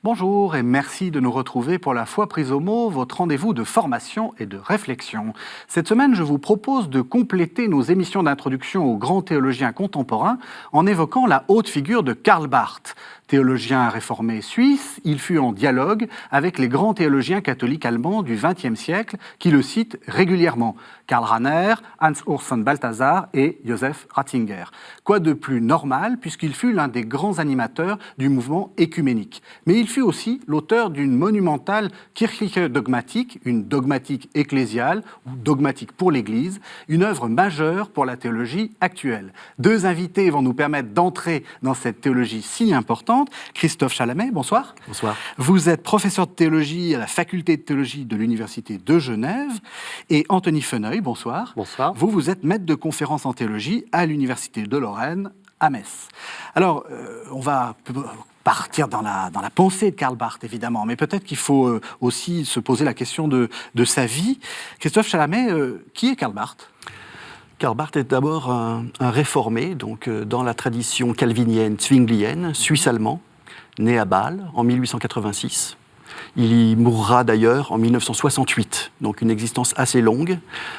Bonjour et merci de nous retrouver pour la foi prise au mot, votre rendez-vous de formation et de réflexion. Cette semaine, je vous propose de compléter nos émissions d'introduction aux grands théologiens contemporains en évoquant la haute figure de Karl Barth. Théologien réformé suisse, il fut en dialogue avec les grands théologiens catholiques allemands du XXe siècle qui le citent régulièrement. Karl Rahner, Hans-Urs von Balthasar et Joseph Ratzinger. Quoi de plus normal puisqu'il fut l'un des grands animateurs du mouvement écuménique. Mais il fut aussi l'auteur d'une monumentale Kirchliche Dogmatik, une dogmatique ecclésiale ou dogmatique pour l'Église, une œuvre majeure pour la théologie actuelle. Deux invités vont nous permettre d'entrer dans cette théologie si importante. Christophe Chalamet, bonsoir. Bonsoir. Vous êtes professeur de théologie à la faculté de théologie de l'Université de Genève. Et Anthony Feneuil, bonsoir. Bonsoir. Vous êtes maître de conférences en théologie à l'Université de Lorraine, à Metz. Alors, on va partir dans la pensée de Karl Barth, évidemment, mais peut-être qu'il faut aussi se poser la question de sa vie. Christophe Chalamet, qui est Karl Barth ? Karl Barth est d'abord un réformé, donc dans la tradition calvinienne, zwinglienne, suisse-allemand, né à Bâle en 1886. Il y mourra d'ailleurs en 1968, donc une existence assez longue,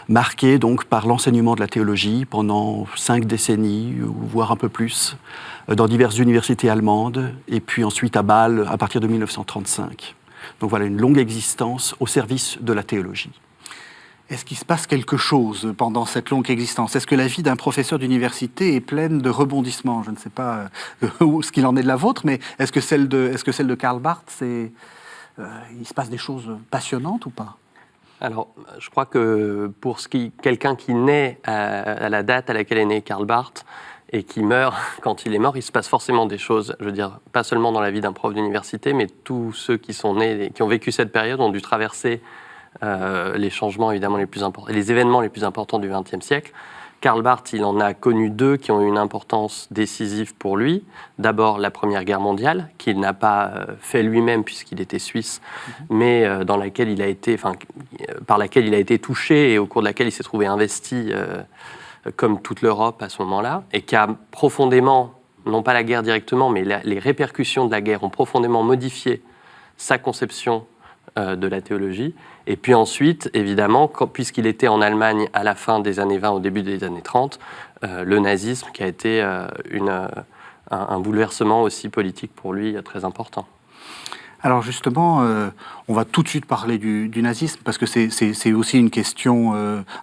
marquée donc par l'enseignement de la théologie pendant 5 décennies, voire un peu plus, dans diverses universités allemandes, et puis ensuite à Bâle à partir de 1935. Donc voilà, une longue existence au service de la théologie. Est-ce qu'il se passe quelque chose pendant cette longue existence ? Est-ce que la vie d'un professeur d'université est pleine de rebondissements ? Je ne sais pas ce qu'il en est de la vôtre, mais est-ce que celle de Karl Barth, il se passe des choses passionnantes ou pas ? Alors, je crois que pour quelqu'un qui naît à la date à laquelle est né Karl Barth et qui meurt quand il est mort, il se passe forcément des choses, je veux dire, pas seulement dans la vie d'un prof d'université, mais tous ceux qui sont nés et qui ont vécu cette période ont dû traverser les changements évidemment les plus importants, les événements les plus importants du XXe siècle. Karl Barth, il en a connu 2 qui ont eu une importance décisive pour lui. D'abord la Première Guerre mondiale, qu'il n'a pas fait lui-même puisqu'il était suisse, mais dans laquelle il a été, par laquelle il a été touché et au cours de laquelle il s'est trouvé investi, comme toute l'Europe à ce moment-là, et qui a profondément, non pas la guerre directement, mais les répercussions de la guerre ont profondément modifié sa conception de la théologie. Et puis ensuite, évidemment, puisqu'il était en Allemagne à la fin des années 20, au début des années 30, le nazisme qui a été un bouleversement aussi politique pour lui très important. Alors justement, on va tout de suite parler du nazisme, parce que c'est aussi une question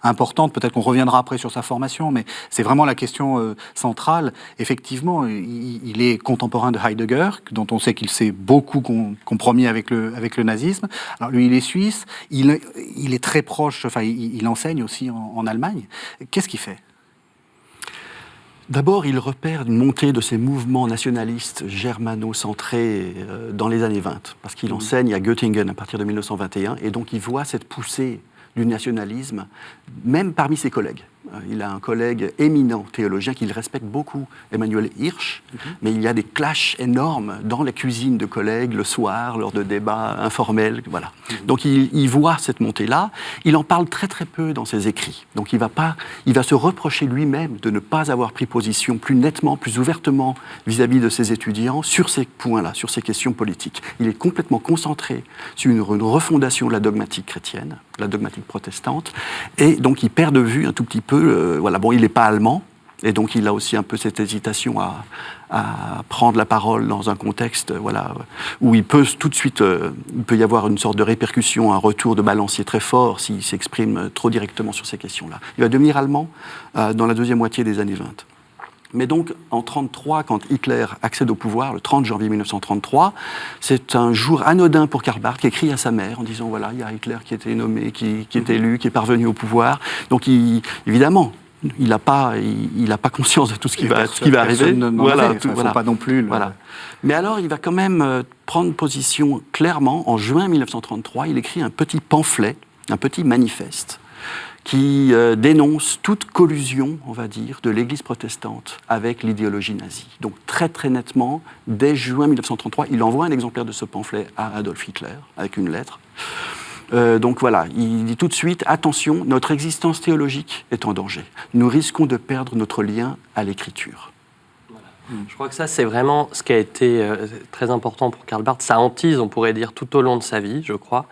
importante. Peut-être qu'on reviendra après sur sa formation, mais c'est vraiment la question centrale. Effectivement, il est contemporain de Heidegger, dont on sait qu'il s'est beaucoup compromis avec le nazisme. Alors lui, il est suisse, il est très proche, enfin il enseigne aussi en Allemagne. Qu'est-ce qu'il fait ? D'abord, il repère une montée de ces mouvements nationalistes germano-centrés dans les années 20, parce qu'il enseigne à Göttingen à partir de 1921, et donc il voit cette poussée du nationalisme, même parmi ses collègues. Il a un collègue éminent théologien qu'il respecte beaucoup, Emmanuel Hirsch, mais il y a des clashs énormes dans la cuisine de collègues le soir, lors de débats informels. Voilà. Donc il voit cette montée-là. Il en parle très très peu dans ses écrits. Donc il va se reprocher lui-même de ne pas avoir pris position plus nettement, plus ouvertement vis-à-vis de ses étudiants sur ces points-là, sur ces questions politiques. Il est complètement concentré sur une refondation de la dogmatique chrétienne, la dogmatique protestante, et donc il perd de vue un tout petit peu. Il n'est pas allemand, et donc il a aussi un peu cette hésitation à prendre la parole dans un contexte où il peut tout de suite, il peut y avoir une sorte de répercussion, un retour de balancier très fort s'il s'exprime trop directement sur ces questions-là. Il va devenir allemand dans la deuxième moitié des années 20. Mais donc, en 1933, quand Hitler accède au pouvoir, le 30 janvier 1933, c'est un jour anodin pour Karl Barth, qui écrit à sa mère en disant, voilà, il y a Hitler qui a été nommé, qui est élu, qui est parvenu au pouvoir. Donc, évidemment, il n'a pas conscience de tout ce qui va arriver. Il faut pas non plus. Voilà. Mais alors, il va quand même prendre position clairement. En juin 1933, il écrit un petit pamphlet, un petit manifeste, qui dénonce toute collusion, on va dire, de l'Église protestante avec l'idéologie nazie. Donc très très nettement, dès juin 1933, il envoie un exemplaire de ce pamphlet à Adolf Hitler, avec une lettre. Donc voilà, il dit tout de suite, attention, notre existence théologique est en danger. Nous risquons de perdre notre lien à l'Écriture. Je crois que ça, c'est vraiment ce qui a été très important pour Karl Barth. Sa hantise, on pourrait dire, tout au long de sa vie, je crois.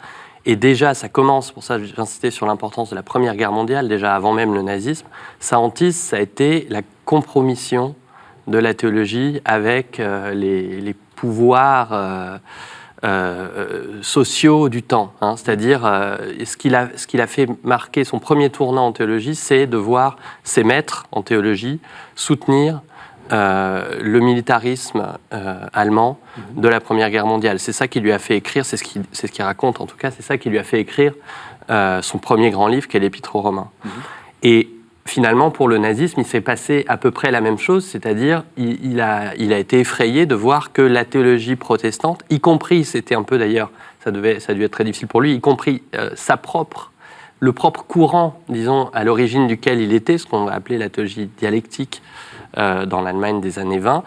Et déjà, ça commence, pour ça j'insistais sur l'importance de la Première Guerre mondiale, déjà avant même le nazisme. Sa hantise, ça a été la compromission de la théologie avec les pouvoirs sociaux du temps. Hein. C'est-à-dire, ce qui a fait marquer son premier tournant en théologie, c'est de voir ses maîtres en théologie soutenir le militarisme allemand de la Première Guerre mondiale. C'est ça qui lui a fait écrire, c'est ce qu'il raconte en tout cas, c'est ça qui lui a fait écrire son premier grand livre, qui est l'Épître aux Romains. Et finalement, pour le nazisme, il s'est passé à peu près la même chose, c'est-à-dire il a été effrayé de voir que la théologie protestante, y compris, c'était un peu d'ailleurs, ça a dû être très difficile pour lui, y compris le propre courant, disons, à l'origine duquel il était, ce qu'on va appeler la théologie dialectique dans l'Allemagne des années 20,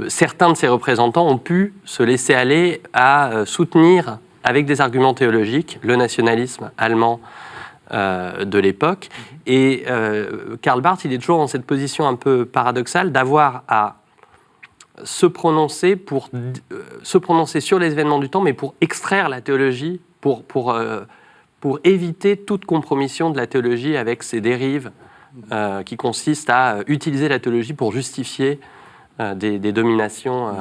certains de ses représentants ont pu se laisser aller à soutenir, avec des arguments théologiques, le nationalisme allemand de l'époque. Et Karl Barth, il est toujours dans cette position un peu paradoxale d'avoir à se prononcer sur les événements du temps, mais pour extraire la théologie, pour éviter toute compromission de la théologie avec ses dérives qui consistent à utiliser la théologie pour justifier des dominations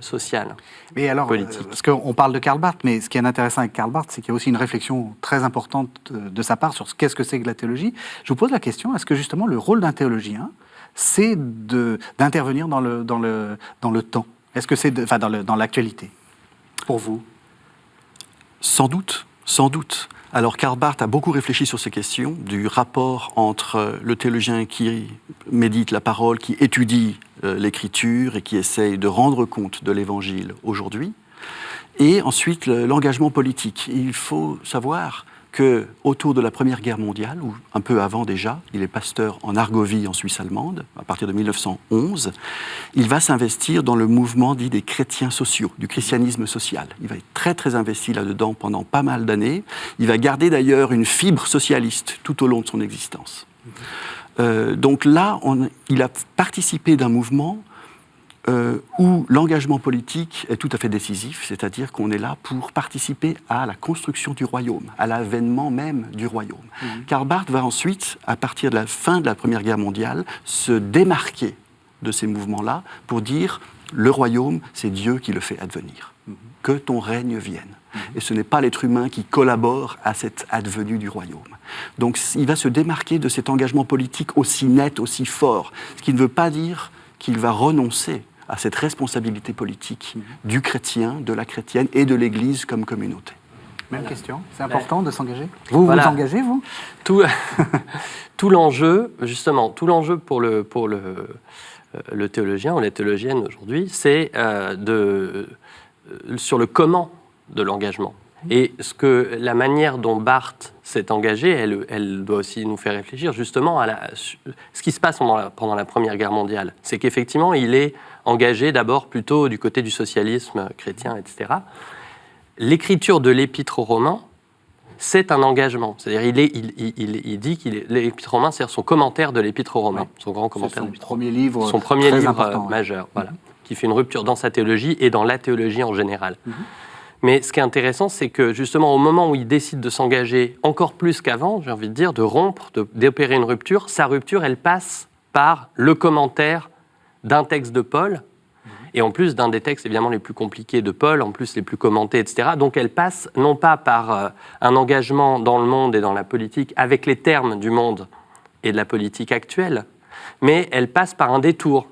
sociales, mais alors, politiques. Parce qu'on parle de Karl Barth, mais ce qui est intéressant avec Karl Barth, c'est qu'il y a aussi une réflexion très importante de sa part sur qu'est-ce que c'est que la théologie. Je vous pose la question, est-ce que justement le rôle d'un théologien, c'est d'intervenir dans le temps? Est-ce que c'est dans l'actualité, pour vous? Sans doute, sans doute. Alors Karl Barth a beaucoup réfléchi sur ces questions, du rapport entre le théologien qui médite la parole, qui étudie l'écriture et qui essaye de rendre compte de l'évangile aujourd'hui, et ensuite l'engagement politique. Il faut savoir que autour de la Première Guerre mondiale, ou un peu avant déjà, il est pasteur en Argovie, en Suisse allemande, à partir de 1911, il va s'investir dans le mouvement dit des chrétiens sociaux, du christianisme social. Il va être très très investi là-dedans pendant pas mal d'années. Il va garder d'ailleurs une fibre socialiste tout au long de son existence. Donc là, il a participé d'un mouvement où l'engagement politique est tout à fait décisif, c'est-à-dire qu'on est là pour participer à la construction du royaume, à l'avènement même du royaume. Karl Barth va ensuite, à partir de la fin de la Première Guerre mondiale, se démarquer de ces mouvements-là pour dire « le royaume, c'est Dieu qui le fait advenir. Que ton règne vienne. » Et ce n'est pas l'être humain qui collabore à cette advenue du royaume. Donc il va se démarquer de cet engagement politique aussi net, aussi fort, ce qui ne veut pas dire qu'il va renoncer à cette responsabilité politique du chrétien, de la chrétienne et de l'Église comme communauté. Même question, c'est important de s'engager. Vous vous engagez, vous? Tout l'enjeu, justement, tout l'enjeu pour le théologien ou la théologienne aujourd'hui, c'est sur le comment de l'engagement. Et la manière dont Barth s'est engagé, elle doit aussi nous faire réfléchir justement à ce qui se passe pendant la Première Guerre mondiale. C'est qu'effectivement, il est engagé d'abord plutôt du côté du socialisme chrétien, etc. L'écriture de l'Épître aux Romains, c'est un engagement. C'est-à-dire, il dit l'Épître aux Romains, c'est son commentaire de l'Épître aux Romains, son grand commentaire. Son premier livre, son premier livre majeur, voilà, qui fait une rupture dans sa théologie et dans la théologie en général. Mais ce qui est intéressant, c'est que justement, au moment où il décide de s'engager encore plus qu'avant, j'ai envie de dire, de rompre, d'opérer une rupture, sa rupture, elle passe par le commentaire d'un texte de Paul, et en plus d'un des textes évidemment les plus compliqués de Paul, en plus les plus commentés, etc. Donc elle passe non pas par un engagement dans le monde et dans la politique avec les termes du monde et de la politique actuelle, mais elle passe par un détour.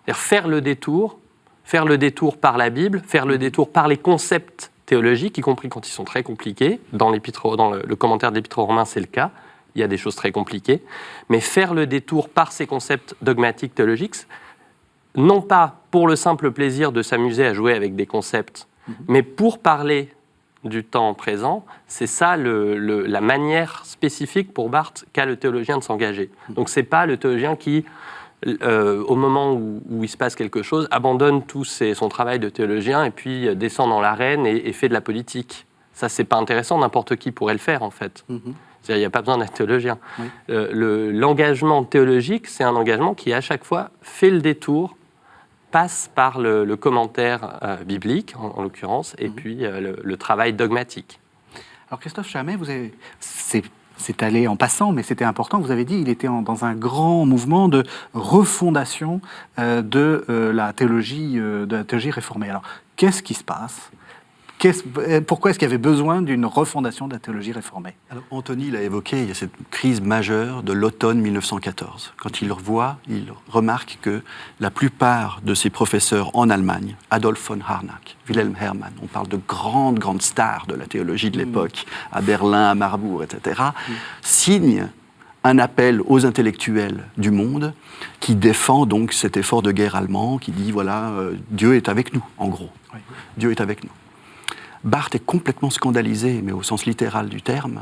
C'est-à-dire faire le détour par la Bible, faire le détour par les concepts théologiques, y compris quand ils sont très compliqués. Dans le commentaire de l'Épître aux Romains, c'est le cas. Il y a des choses très compliquées. Mais faire le détour par ces concepts dogmatiques théologiques, non pas pour le simple plaisir de s'amuser à jouer avec des concepts, mais pour parler du temps présent, c'est ça la manière spécifique pour Barth qu'a le théologien de s'engager. Donc c'est pas le théologien qui, au moment où il se passe quelque chose, abandonne tout son travail de théologien et puis descend dans l'arène et fait de la politique. Ça, c'est pas intéressant, n'importe qui pourrait le faire en fait. C'est-à-dire, il n'y a pas besoin d'être théologien. L'engagement théologique, c'est un engagement qui, à chaque fois, fait le détour passe par le commentaire biblique, en l'occurrence, et puis le travail dogmatique. Alors Christophe Chamet, c'est allé en passant, mais c'était important, vous avez dit qu'il était dans un grand mouvement de refondation de la théologie réformée. Alors, qu'est-ce qui se passe ? Pourquoi est-ce qu'il y avait besoin d'une refondation de la théologie réformée ? Alors, Anthony l'a évoqué, il y a cette crise majeure de l'automne 1914. Quand il remarque que la plupart de ses professeurs en Allemagne, Adolf von Harnack, Wilhelm Hermann, on parle de grandes stars de la théologie de l'époque, à Berlin, à Marbourg, etc., signent un appel aux intellectuels du monde qui défend donc cet effort de guerre allemand, qui dit, voilà, Dieu est avec nous, en gros. Oui. Dieu est avec nous. Barth est complètement scandalisé, mais au sens littéral du terme,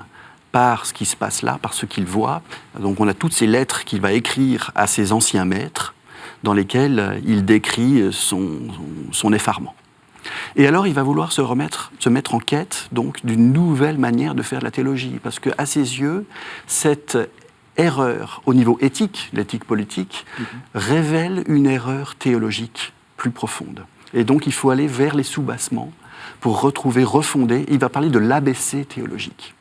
par ce qui se passe là, par ce qu'il voit. Donc on a toutes ces lettres qu'il va écrire à ses anciens maîtres, dans lesquelles il décrit son effarement. Et alors il va vouloir se mettre en quête donc d'une nouvelle manière de faire de la théologie, parce qu'à ses yeux, cette erreur au niveau éthique, l'éthique politique, révèle une erreur théologique plus profonde. Et donc il faut aller vers les soubassements, pour refonder, il va parler de l'ABC théologique.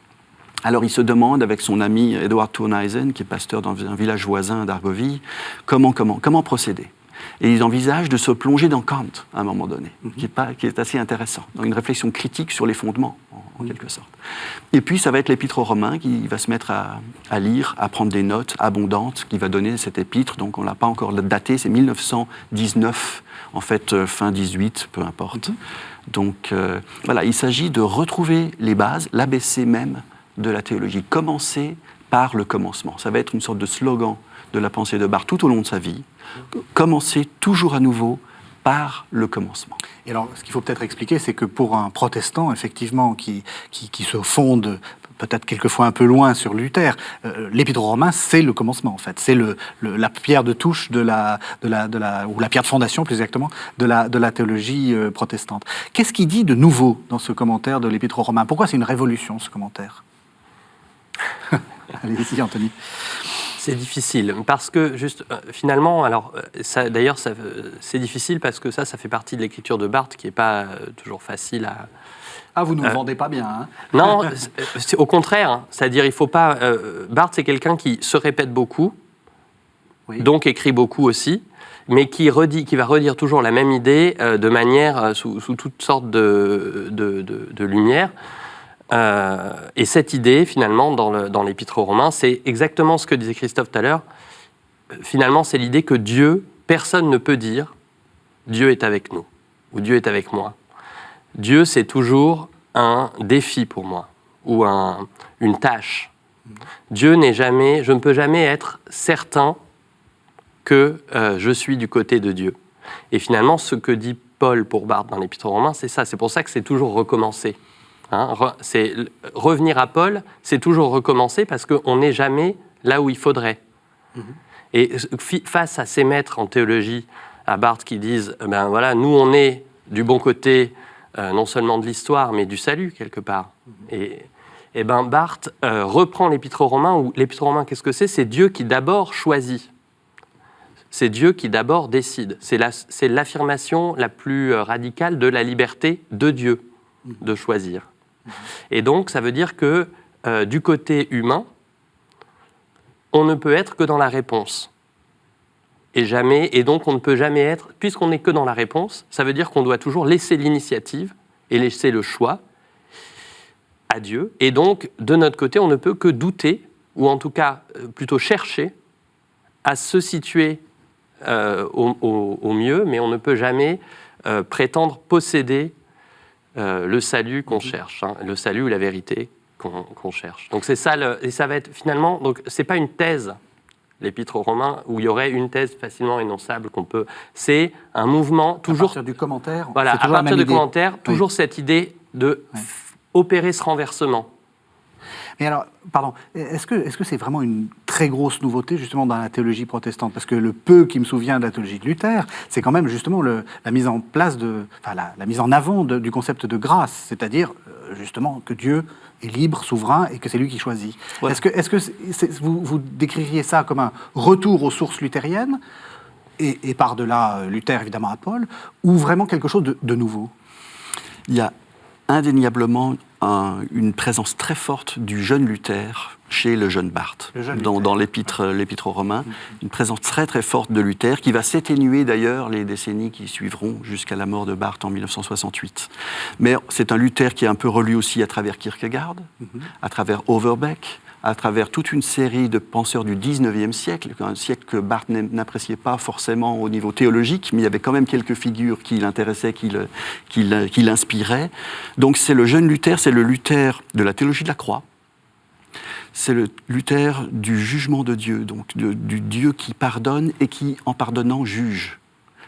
Alors il se demande avec son ami Edward Thurneisen, qui est pasteur dans un village voisin d'Argovie, comment procéder. Et ils envisagent de se plonger dans Kant à un moment donné, qui est assez intéressant, dans une réflexion critique sur les fondements, en quelque sorte. Et puis ça va être l'épître aux Romains qui va se mettre à lire, à prendre des notes abondantes, qui va donner cette épître, donc on ne l'a pas encore datée, c'est 1919, en fait fin 18, peu importe. Donc voilà, il s'agit de retrouver les bases, l'ABC même de la théologie. Commencer par le commencement. Ça va être une sorte de slogan de la pensée de Barth tout au long de sa vie. Commencer toujours à nouveau par le commencement. Et alors, ce qu'il faut peut-être expliquer, c'est que pour un protestant, effectivement, qui se fonde peut-être quelquefois un peu loin sur Luther, l'Épître aux Romains, c'est le commencement, en fait. C'est la pierre de touche ou la pierre de fondation, plus exactement, de la théologie protestante. Qu'est-ce qu'il dit de nouveau dans ce commentaire de l'Épître aux Romains ? Pourquoi c'est une révolution, ce commentaire ? Allez-y, Anthony. C'est difficile, parce que, finalement, alors, d'ailleurs, c'est difficile parce que ça fait partie de l'écriture de Barth, qui n'est pas toujours facile à... Ah, vous ne nous vendez pas bien, hein ? Non, c'est au contraire, hein. C'est-à-dire, il ne faut pas... Barth, c'est quelqu'un qui se répète beaucoup, donc écrit beaucoup aussi, mais qui va redire toujours la même idée de manière, sous toutes sortes de lumière. Et cette idée, finalement, dans l'Épître aux Romains, c'est exactement ce que disait Christophe tout à l'heure. Finalement, c'est l'idée que Dieu, personne ne peut dire « Dieu est avec nous » ou « Dieu est avec moi ». Dieu, c'est toujours un défi pour moi ou une tâche. Dieu n'est jamais... Je ne peux jamais être certain que je suis du côté de Dieu. Et finalement, ce que dit Paul pour Barth dans l'Épître aux Romains, c'est ça. C'est pour ça que c'est toujours recommencer. C'est revenir à Paul, c'est toujours recommencer parce qu'on n'est jamais là où il faudrait. Et face à ces maîtres en théologie, à Barth, qui disent ben voilà, nous on est du bon côté non seulement de l'histoire mais du salut quelque part. Et ben Barth reprend l'Épître aux Romains, où l'Épître aux Romains, qu'est-ce que c'est ? C'est Dieu qui d'abord choisit. C'est Dieu qui d'abord décide. C'est l'affirmation la plus radicale de la liberté de Dieu de choisir. Et donc, ça veut dire que du côté humain, on ne peut être que dans la réponse. Et donc, on ne peut jamais être, puisqu'on n'est que dans la réponse, ça veut dire qu'on doit toujours laisser l'initiative et laisser le choix à Dieu. Et donc, de notre côté, on ne peut que douter, ou en tout cas, plutôt chercher à se situer au mieux, mais on ne peut jamais prétendre posséder le salut qu'on cherche, le salut ou la vérité qu'on cherche. Donc c'est ça, et ça va être finalement, donc c'est pas une thèse, l'Épître aux Romains, où il y aurait une thèse facilement énonçable qu'on peut. C'est un mouvement toujours. À partir du commentaire. Voilà, à partir du commentaire, toujours cette idée de opérer ce renversement. Mais alors, pardon, est-ce que c'est vraiment une très grosse nouveauté justement dans la théologie protestante ? Parce que le peu qui me souvient de la théologie de Luther, c'est quand même justement la mise en place la mise en avant du concept de grâce, c'est-à-dire justement que Dieu est libre, souverain et que c'est lui qui choisit. Ouais. Est-ce que vous décririez ça comme un retour aux sources luthériennes ? et par-delà Luther, évidemment, à Paul, ou vraiment quelque chose de nouveau? Il y a indéniablement une présence très forte du jeune Luther chez le jeune Barth. Dans l'épître aux Romains, une présence très très forte de Luther qui va s'atténuer d'ailleurs les décennies qui suivront jusqu'à la mort de Barth en 1968. Mais c'est un Luther qui est un peu relu aussi à travers Kierkegaard, à travers Overbeck, à travers toute une série de penseurs du 19e siècle, un siècle que Barth n'appréciait pas forcément au niveau théologique, mais il y avait quand même quelques figures qui l'intéressaient, qui l'inspiraient. Donc c'est le jeune Luther, c'est le Luther de la théologie de la croix, c'est le Luther du jugement de Dieu, donc du Dieu qui pardonne et qui, en pardonnant, juge,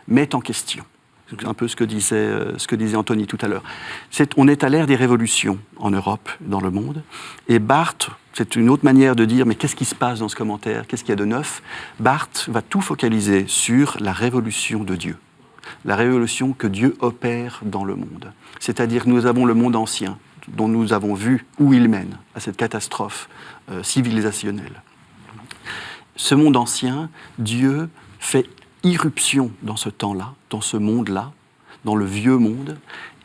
met en question. C'est un peu ce que disait Anthony tout à l'heure. On est à l'ère des révolutions en Europe, dans le monde, et Barth, c'est une autre manière de dire, mais qu'est-ce qui se passe dans ce commentaire? Qu'est-ce qu'il y a de neuf? Barth va tout focaliser sur la révolution de Dieu, la révolution que Dieu opère dans le monde. C'est-à-dire que nous avons le monde ancien, dont nous avons vu où il mène, à cette catastrophe civilisationnelle. Ce monde ancien, Dieu fait irruption dans ce temps-là, dans ce monde-là, dans le vieux monde,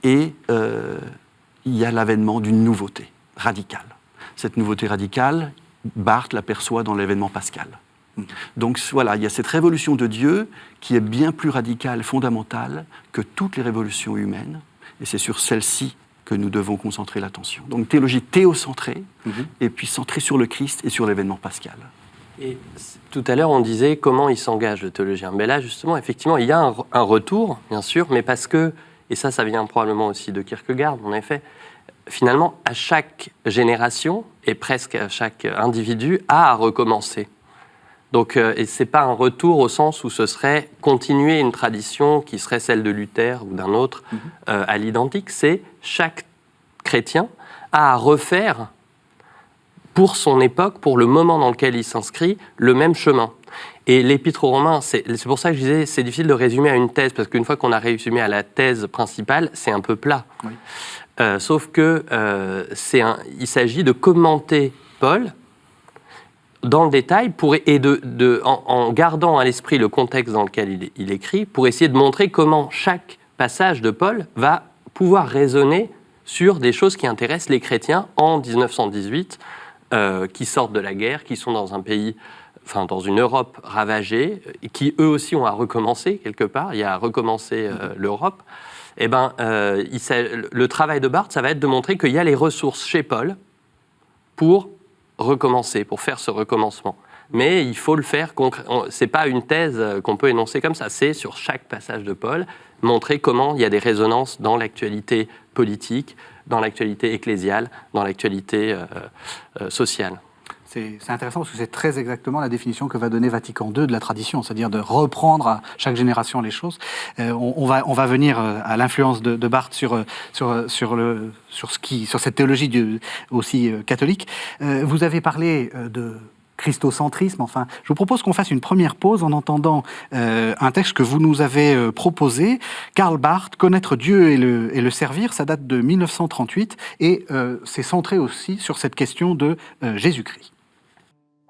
et il y a l'avènement d'une nouveauté radicale. Cette nouveauté radicale, Barth l'aperçoit dans l'événement pascal. Donc voilà, il y a cette révolution de Dieu qui est bien plus radicale, fondamentale que toutes les révolutions humaines, et c'est sur celle-ci que nous devons concentrer l'attention. Donc théologie théocentrée, et puis centrée sur le Christ et sur l'événement pascal. Et tout à l'heure, on disait comment il s'engage, le théologien. Mais là, justement, effectivement, il y a un retour, bien sûr, mais parce que, et ça vient probablement aussi de Kierkegaard, en effet, finalement, à chaque génération, et presque à chaque individu, a à recommencer. Donc, et ce n'est pas un retour au sens où ce serait continuer une tradition qui serait celle de Luther ou d'un autre à l'identique, c'est chaque chrétien a à refaire pour son époque, pour le moment dans lequel il s'inscrit, le même chemin. Et l'Épître aux Romains, c'est pour ça que je disais, c'est difficile de résumer à une thèse, parce qu'une fois qu'on a résumé à la thèse principale, c'est un peu plat. Oui. Sauf que il s'agit de commenter Paul dans le détail en gardant à l'esprit le contexte dans lequel il écrit, pour essayer de montrer comment chaque passage de Paul va pouvoir raisonner sur des choses qui intéressent les chrétiens en 1918, qui sortent de la guerre, qui sont dans un pays, enfin dans une Europe ravagée, qui eux aussi ont à recommencer quelque part, il y a à recommencer l'Europe. Eh ben, le travail de Barth, ça va être de montrer qu'il y a les ressources chez Paul pour recommencer, pour faire ce recommencement. Mais il faut le faire concrètement. C'est pas une thèse qu'on peut énoncer comme ça, c'est sur chaque passage de Paul, montrer comment il y a des résonances dans l'actualité politique, dans l'actualité ecclésiale, dans l'actualité sociale. C'est intéressant parce que c'est très exactement la définition que va donner Vatican II de la tradition, c'est-à-dire de reprendre à chaque génération les choses. On va venir à l'influence de Barth sur cette théologie aussi catholique. Vous avez parlé de christocentrisme. Enfin, je vous propose qu'on fasse une première pause en entendant un texte que vous nous avez proposé. Karl Barth, Connaître Dieu et le servir, ça date de 1938 et c'est centré aussi sur cette question de Jésus-Christ.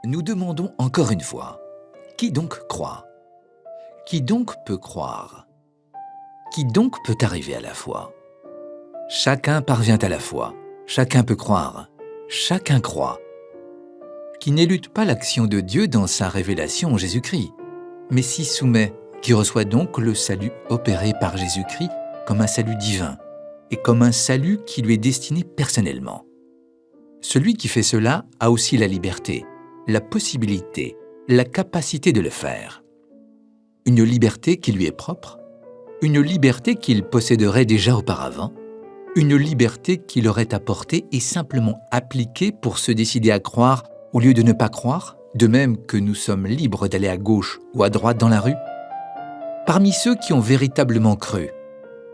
Nous demandons encore une fois, qui donc croit? Qui donc peut croire? Qui donc peut arriver à la foi? Chacun parvient à la foi, chacun peut croire, chacun croit. Qui n'élude pas l'action de Dieu dans sa révélation en Jésus-Christ, mais s'y soumet, qui reçoit donc le salut opéré par Jésus-Christ comme un salut divin et comme un salut qui lui est destiné personnellement. Celui qui fait cela a aussi la liberté, la possibilité, la capacité de le faire. Une liberté qui lui est propre, une liberté qu'il posséderait déjà auparavant, une liberté qu'il aurait apportée et simplement appliquée pour se décider à croire au lieu de ne pas croire, de même que nous sommes libres d'aller à gauche ou à droite dans la rue. Parmi ceux qui ont véritablement cru,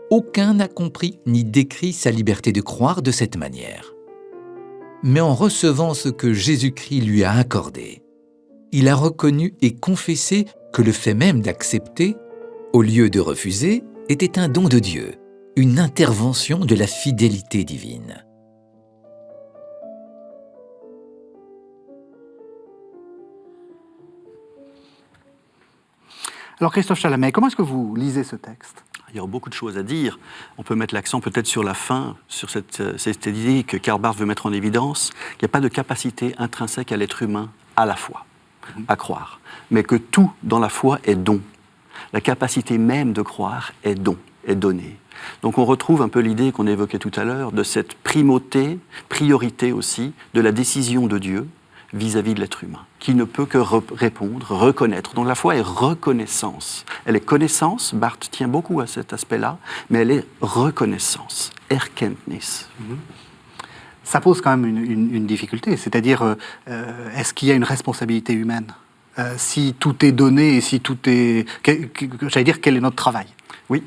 aucun n'a compris ni décrit sa liberté de croire de cette manière. Mais en recevant ce que Jésus-Christ lui a accordé, il a reconnu et confessé que le fait même d'accepter, au lieu de refuser, était un don de Dieu, une intervention de la fidélité divine. Alors Christophe Chalamet, comment est-ce que vous lisez ce texte ? Il y a beaucoup de choses à dire. On peut mettre l'accent peut-être sur la fin, sur cette idée que Karl Barth veut mettre en évidence, qu'il n'y a pas de capacité intrinsèque à l'être humain à la foi, à croire, mais que tout dans la foi est don. La capacité même de croire est don, est donnée. Donc on retrouve un peu l'idée qu'on évoquait tout à l'heure de cette priorité aussi de la décision de Dieu vis-à-vis de l'être humain, qui ne peut que répondre, reconnaître. Donc la foi est reconnaissance. Elle est connaissance, Barth tient beaucoup à cet aspect-là, mais elle est reconnaissance, Erkenntnis. Ça pose quand même une difficulté, c'est-à-dire, est-ce qu'il y a une responsabilité humaine ? Si tout est donné et si tout est... J'allais dire, quel est notre travail ? Oui.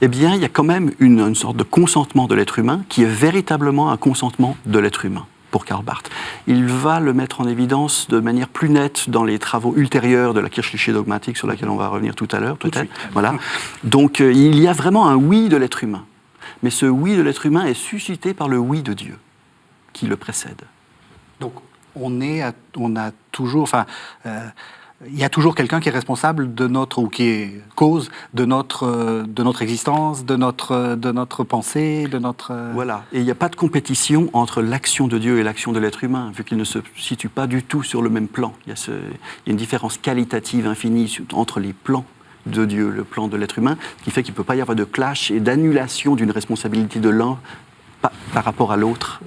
Eh bien, il y a quand même une sorte de consentement de l'être humain qui est véritablement un consentement de l'être humain. Pour Karl Barth. Il va le mettre en évidence de manière plus nette dans les travaux ultérieurs de la Kirchliche dogmatique, sur laquelle on va revenir tout à l'heure, peut-être. Voilà. Donc, il y a vraiment un oui de l'être humain. Mais ce oui de l'être humain est suscité par le oui de Dieu, qui le précède. Donc, on a toujours... Enfin, il y a toujours quelqu'un qui est responsable de notre, ou qui est cause de notre existence, de notre pensée, de notre... Voilà, et il n'y a pas de compétition entre l'action de Dieu et l'action de l'être humain, vu qu'ils ne se situent pas du tout sur le même plan. Il y a une différence qualitative infinie entre les plans de Dieu, le plan de l'être humain, qui fait qu'il ne peut pas y avoir de clash et d'annulation d'une responsabilité de l'un par rapport à l'autre.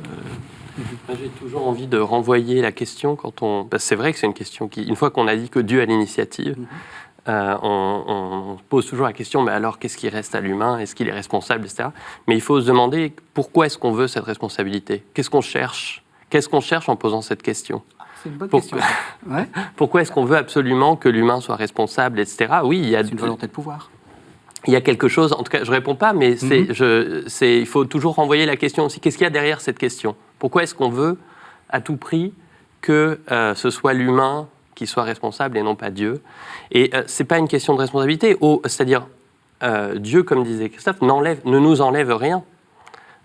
J'ai toujours envie de renvoyer la question quand on... Parce que c'est vrai que c'est une question qui, une fois qu'on a dit que Dieu a l'initiative, on pose toujours la question, mais alors qu'est-ce qui reste à l'humain ? Est-ce qu'il est responsable, etc. Mais il faut se demander pourquoi est-ce qu'on veut cette responsabilité ? Qu'est-ce qu'on cherche ? Qu'est-ce qu'on cherche en posant cette question ? C'est une bonne question. Ouais. Pourquoi est-ce qu'on veut absolument que l'humain soit responsable, etc. Oui, il y a une volonté de pouvoir. Il y a quelque chose, en tout cas je ne réponds pas, mais il faut toujours renvoyer la question aussi. Qu'est-ce qu'il y a derrière cette question ? Pourquoi est-ce qu'on veut à tout prix que ce soit l'humain qui soit responsable et non pas Dieu ? Et ce n'est pas une question de responsabilité, c'est-à-dire Dieu, comme disait Christophe, ne nous enlève rien.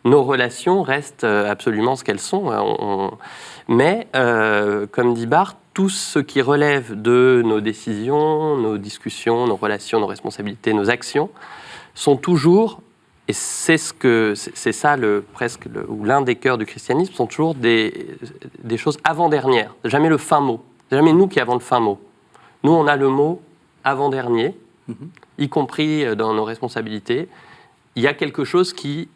Nos relations restent absolument ce qu'elles sont. Mais, comme dit Barth, tout ce qui relève de nos décisions, nos discussions, nos relations, nos responsabilités, nos actions, sont toujours, et c'est ça ou l'un des cœurs du christianisme, sont toujours des choses avant-dernières. Jamais le fin mot. C'est jamais nous qui avons le fin mot. Nous, on a le mot avant-dernier, y compris dans nos responsabilités. Il y a quelque chose qui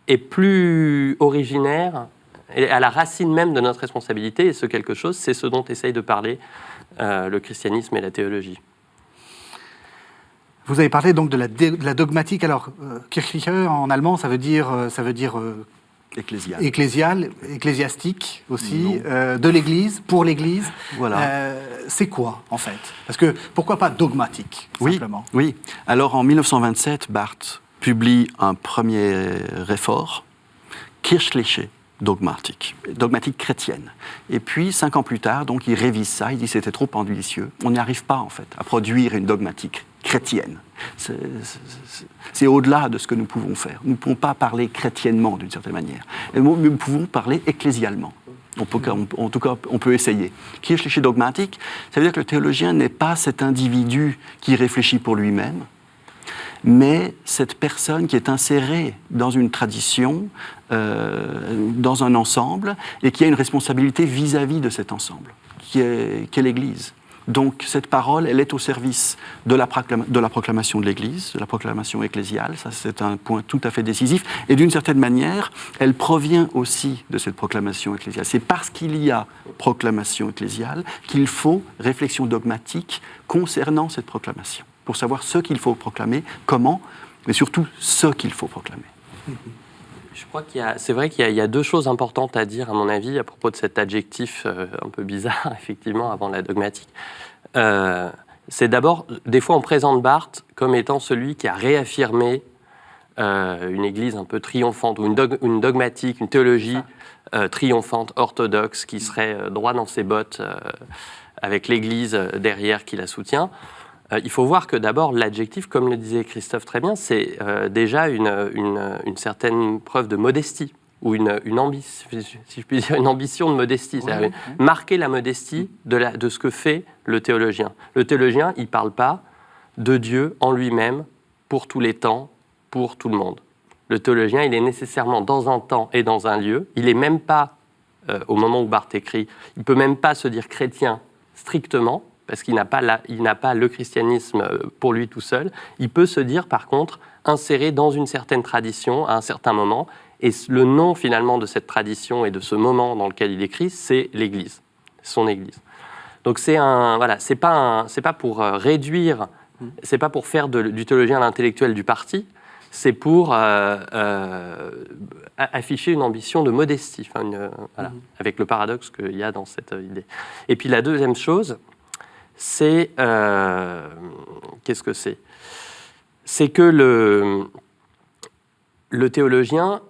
est plus originaire, et à la racine même de notre responsabilité, et ce quelque chose, c'est ce dont essaye de parler le christianisme et la théologie. Vous avez parlé donc de la dogmatique. Alors, Kirchliche, en allemand, ça veut dire ecclésiastique aussi, de l'Église, pour l'Église. Voilà. C'est quoi, en fait ? Parce que, pourquoi pas dogmatique, simplement ? Oui. Alors, en 1927, Barth publie un premier effort, Kirchliche dogmatique chrétienne. Et puis, 5 ans plus tard, donc, il révise ça, il dit que c'était trop ambitieux. On n'y arrive pas, en fait, à produire une dogmatique chrétienne. C'est au-delà de ce que nous pouvons faire. Nous ne pouvons pas parler chrétiennement, d'une certaine manière. Nous pouvons parler ecclésialement. En tout cas, on peut essayer. Kirchliche dogmatique, ça veut dire que le théologien n'est pas cet individu qui réfléchit pour lui-même, mais cette personne qui est insérée dans une tradition, dans un ensemble, et qui a une responsabilité vis-à-vis de cet ensemble, qui est l'Église. Donc cette parole, elle est au service de la proclamation de l'Église, de la proclamation ecclésiale, ça c'est un point tout à fait décisif, et d'une certaine manière, elle provient aussi de cette proclamation ecclésiale. C'est parce qu'il y a proclamation ecclésiale qu'il faut réflexion dogmatique concernant cette proclamation, pour savoir ce qu'il faut proclamer, comment, mais surtout ce qu'il faut proclamer. Je crois c'est vrai qu'il y a 2 choses importantes à dire, à mon avis, à propos de cet adjectif un peu bizarre, effectivement, avant la dogmatique. C'est d'abord, des fois on présente Barth comme étant celui qui a réaffirmé une église un peu triomphante, ou une dogmatique, une théologie triomphante, orthodoxe, qui serait droit dans ses bottes, avec l'église derrière qui la soutient. Il faut voir que d'abord, l'adjectif, comme le disait Christophe très bien, c'est déjà une certaine preuve de modestie, ou une ambition, si je puis dire, une ambition de modestie. C'est-à-dire marquer la modestie de ce que fait le théologien. Le théologien, il ne parle pas de Dieu en lui-même, pour tous les temps, pour tout le monde. Le théologien, il est nécessairement dans un temps et dans un lieu. Il n'est même pas, au moment où Barthes écrit, il ne peut même pas se dire chrétien strictement, parce qu'il n'a pas le christianisme pour lui tout seul. Il peut se dire, par contre, inséré dans une certaine tradition à un certain moment. Et le nom, finalement, de cette tradition et de ce moment dans lequel il écrit, c'est l'Église, son Église. Donc c'est pas pour réduire, c'est pas pour faire du théologien l'intellectuel du parti, c'est pour afficher une ambition de modestie, avec le paradoxe qu'il y a dans cette idée. Et puis la deuxième chose, c'est qu'est-ce que c'est ? C'est que le théologien,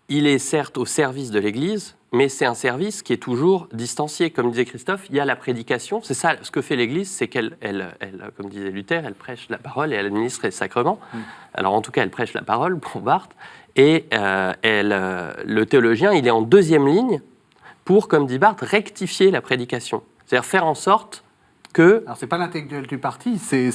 il est certes au service de l'Église, mais c'est un service qui est toujours distancié. Comme disait Christophe, il y a la prédication. C'est ça, ce que fait l'Église, c'est qu'elle, comme disait Luther, elle prêche la parole et elle administre les sacrements. Alors en tout cas, elle prêche la parole pour Barthes. Et le théologien, il est en deuxième ligne pour, comme dit Barthes, rectifier la prédication. C'est-à-dire faire en sorte que... Alors, c'est pas l'intellectuel du parti, c'est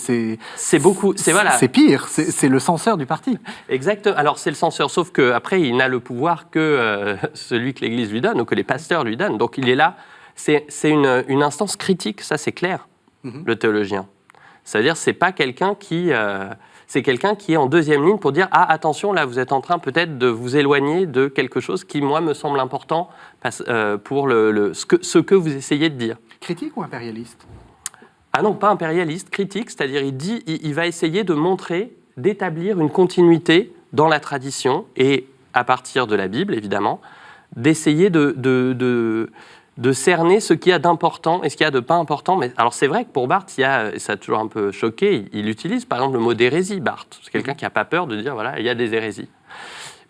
pire, c'est le censeur du parti. Exactement. Alors, c'est le censeur, sauf qu'après, il n'a le pouvoir que celui que l'Église lui donne ou que les pasteurs lui donnent. Donc, il est là. C'est une instance critique, ça, c'est clair, le théologien. C'est-à-dire, c'est pas quelqu'un qui... c'est quelqu'un qui est en deuxième ligne pour dire « Ah, attention, là, vous êtes en train peut-être de vous éloigner de quelque chose qui, moi, me semble important pour ce que vous essayez de dire. » Critique ou impérialiste ? Ah non, pas impérialiste, critique, c'est-à-dire il va essayer de montrer, d'établir une continuité dans la tradition et à partir de la Bible, évidemment, d'essayer de cerner ce qu'il y a d'important et ce qu'il y a de pas important. Mais, alors c'est vrai que pour Barthes, ça a toujours un peu choqué, il utilise par exemple le mot d'hérésie, Barthes. C'est quelqu'un qui n'a pas peur de dire, voilà, il y a des hérésies.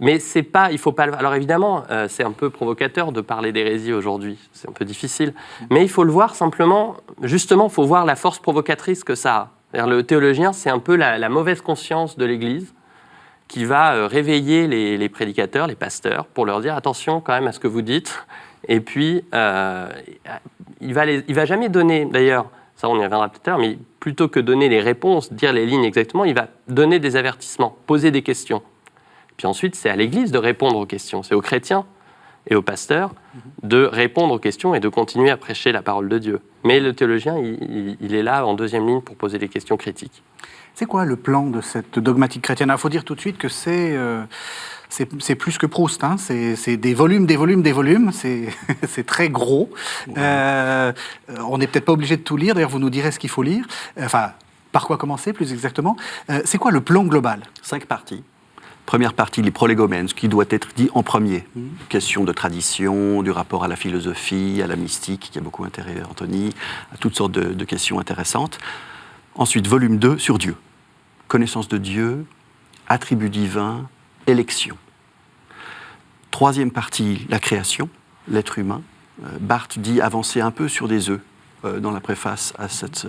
Mais c'est pas, il faut pas. Alors évidemment, c'est un peu provocateur de parler d'hérésie aujourd'hui. C'est un peu difficile. Mais il faut le voir simplement. Justement, il faut voir la force provocatrice que ça a. C'est-à-dire, le théologien, c'est un peu la mauvaise conscience de l'Église qui va réveiller les prédicateurs, les pasteurs, pour leur dire attention quand même à ce que vous dites. Et puis, il va jamais donner. D'ailleurs, ça on y reviendra plus tard. Mais plutôt que donner les réponses, dire les lignes exactement, il va donner des avertissements, poser des questions. Puis ensuite, c'est à l'Église de répondre aux questions. C'est aux chrétiens et aux pasteurs de répondre aux questions et de continuer à prêcher la parole de Dieu. Mais le théologien, il est là en deuxième ligne pour poser des questions critiques. C'est quoi le plan de cette dogmatique chrétienne ? Il faut dire tout de suite que c'est plus que Proust. Hein. C'est des volumes, des volumes, des volumes. C'est très gros. On n'est peut-être pas obligé de tout lire. D'ailleurs, vous nous direz ce qu'il faut lire. Enfin, par quoi commencer, plus exactement ? C'est quoi le plan global ? 5 parties. Première partie, les prolégomènes, ce qui doit être dit en premier. Question de tradition, du rapport à la philosophie, à la mystique, qui a beaucoup intéressé Anthony, à toutes sortes de questions intéressantes. Ensuite, volume 2 sur Dieu. Connaissance de Dieu, attributs divins, élection. Troisième partie, la création, l'être humain. Barthes dit avancer un peu sur des œufs dans la préface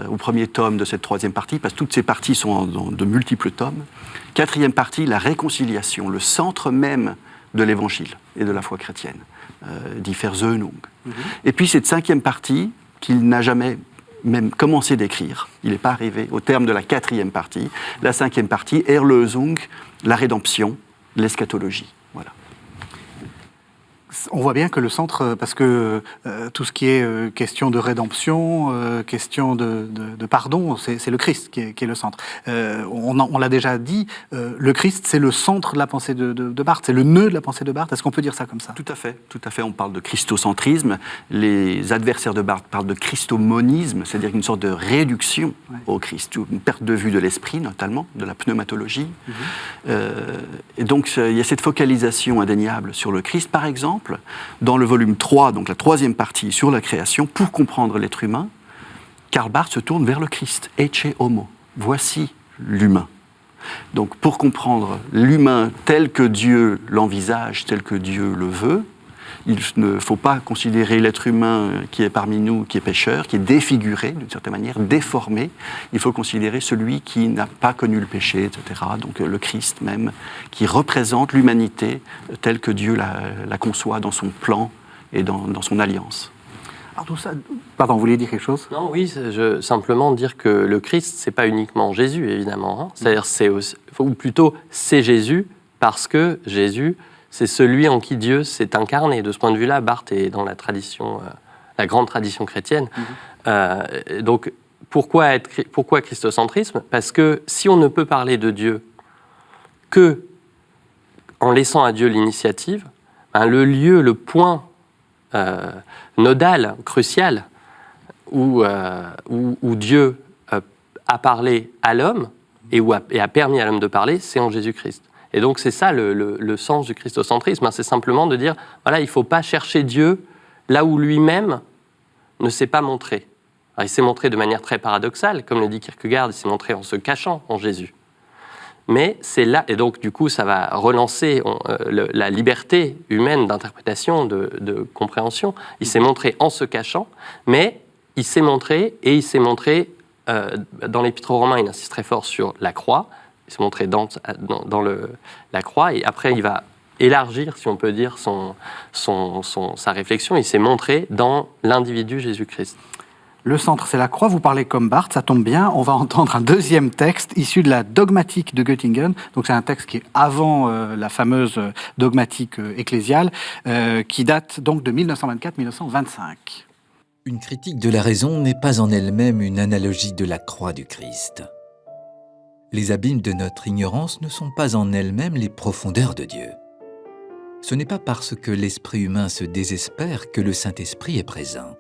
au premier tome de cette troisième partie, parce que toutes ces parties sont dans de multiples tomes. Quatrième partie, la réconciliation, le centre même de l'évangile et de la foi chrétienne, Die Versöhnung. Et puis cette cinquième partie, qu'il n'a jamais même commencé d'écrire, il n'est pas arrivé au terme de la quatrième partie, la cinquième partie, Erlösung, la rédemption, l'eschatologie. Voilà. On voit bien que le centre, parce que tout ce qui est question de rédemption, question de pardon, c'est le Christ qui est le centre. On l'a déjà dit, le Christ, c'est le centre de la pensée de Barthes, c'est le nœud de la pensée de Barthes. Est-ce qu'on peut dire ça comme ça ? Tout à fait. On parle de christocentrisme. Les adversaires de Barthes parlent de christomonisme, c'est-à-dire une sorte de réduction au Christ, une perte de vue de l'esprit, notamment, de la pneumatologie. Et donc, il y a cette focalisation indéniable sur le Christ, par exemple. Dans le volume 3, donc la troisième partie sur la création, pour comprendre l'être humain, Karl Barth se tourne vers le Christ. Ecce homo. Voici l'humain. Donc pour comprendre l'humain tel que Dieu l'envisage, tel que Dieu le veut, il ne faut pas considérer l'être humain qui est parmi nous, qui est pécheur, qui est défiguré, d'une certaine manière, déformé. Il faut considérer celui qui n'a pas connu le péché, etc. Donc le Christ même, qui représente l'humanité telle que Dieu la conçoit dans son plan et dans son alliance. Alors tout ça... Pardon, vous vouliez dire quelque chose ? Non, oui, simplement dire que le Christ, c'est pas uniquement Jésus, évidemment. Hein. C'est-à-dire, ou plutôt, c'est Jésus, parce que Jésus, c'est celui en qui Dieu s'est incarné. De ce point de vue-là, Barth est dans la tradition, la grande tradition chrétienne. Donc, pourquoi christocentrisme ? Parce que si on ne peut parler de Dieu que en laissant à Dieu l'initiative, le lieu, le point nodal, crucial, où Dieu a parlé à l'homme et a permis à l'homme de parler, c'est en Jésus-Christ. Et donc c'est ça le sens du christocentrisme, c'est simplement de dire, voilà, il ne faut pas chercher Dieu là où lui-même ne s'est pas montré. Alors, il s'est montré de manière très paradoxale, comme le dit Kierkegaard, il s'est montré en se cachant en Jésus. Mais c'est là, et donc du coup ça va relancer la liberté humaine d'interprétation, de compréhension. Il s'est montré en se cachant, mais il s'est montré, dans l'Épître aux Romains, il insiste très fort sur la croix, il s'est montré dans la croix, et après il va élargir, si on peut dire, sa réflexion, il s'est montré dans l'individu Jésus-Christ. Le centre, c'est la croix. Vous parlez comme Barth, ça tombe bien. On va entendre un deuxième texte issu de la dogmatique de Göttingen. Donc c'est un texte qui est avant la fameuse dogmatique ecclésiale, qui date donc de 1924-1925. Une critique de la raison n'est pas en elle-même une analogie de la croix du Christ. Les abîmes de notre ignorance ne sont pas en elles-mêmes les profondeurs de Dieu. Ce n'est pas parce que l'esprit humain se désespère que le Saint-Esprit est présent.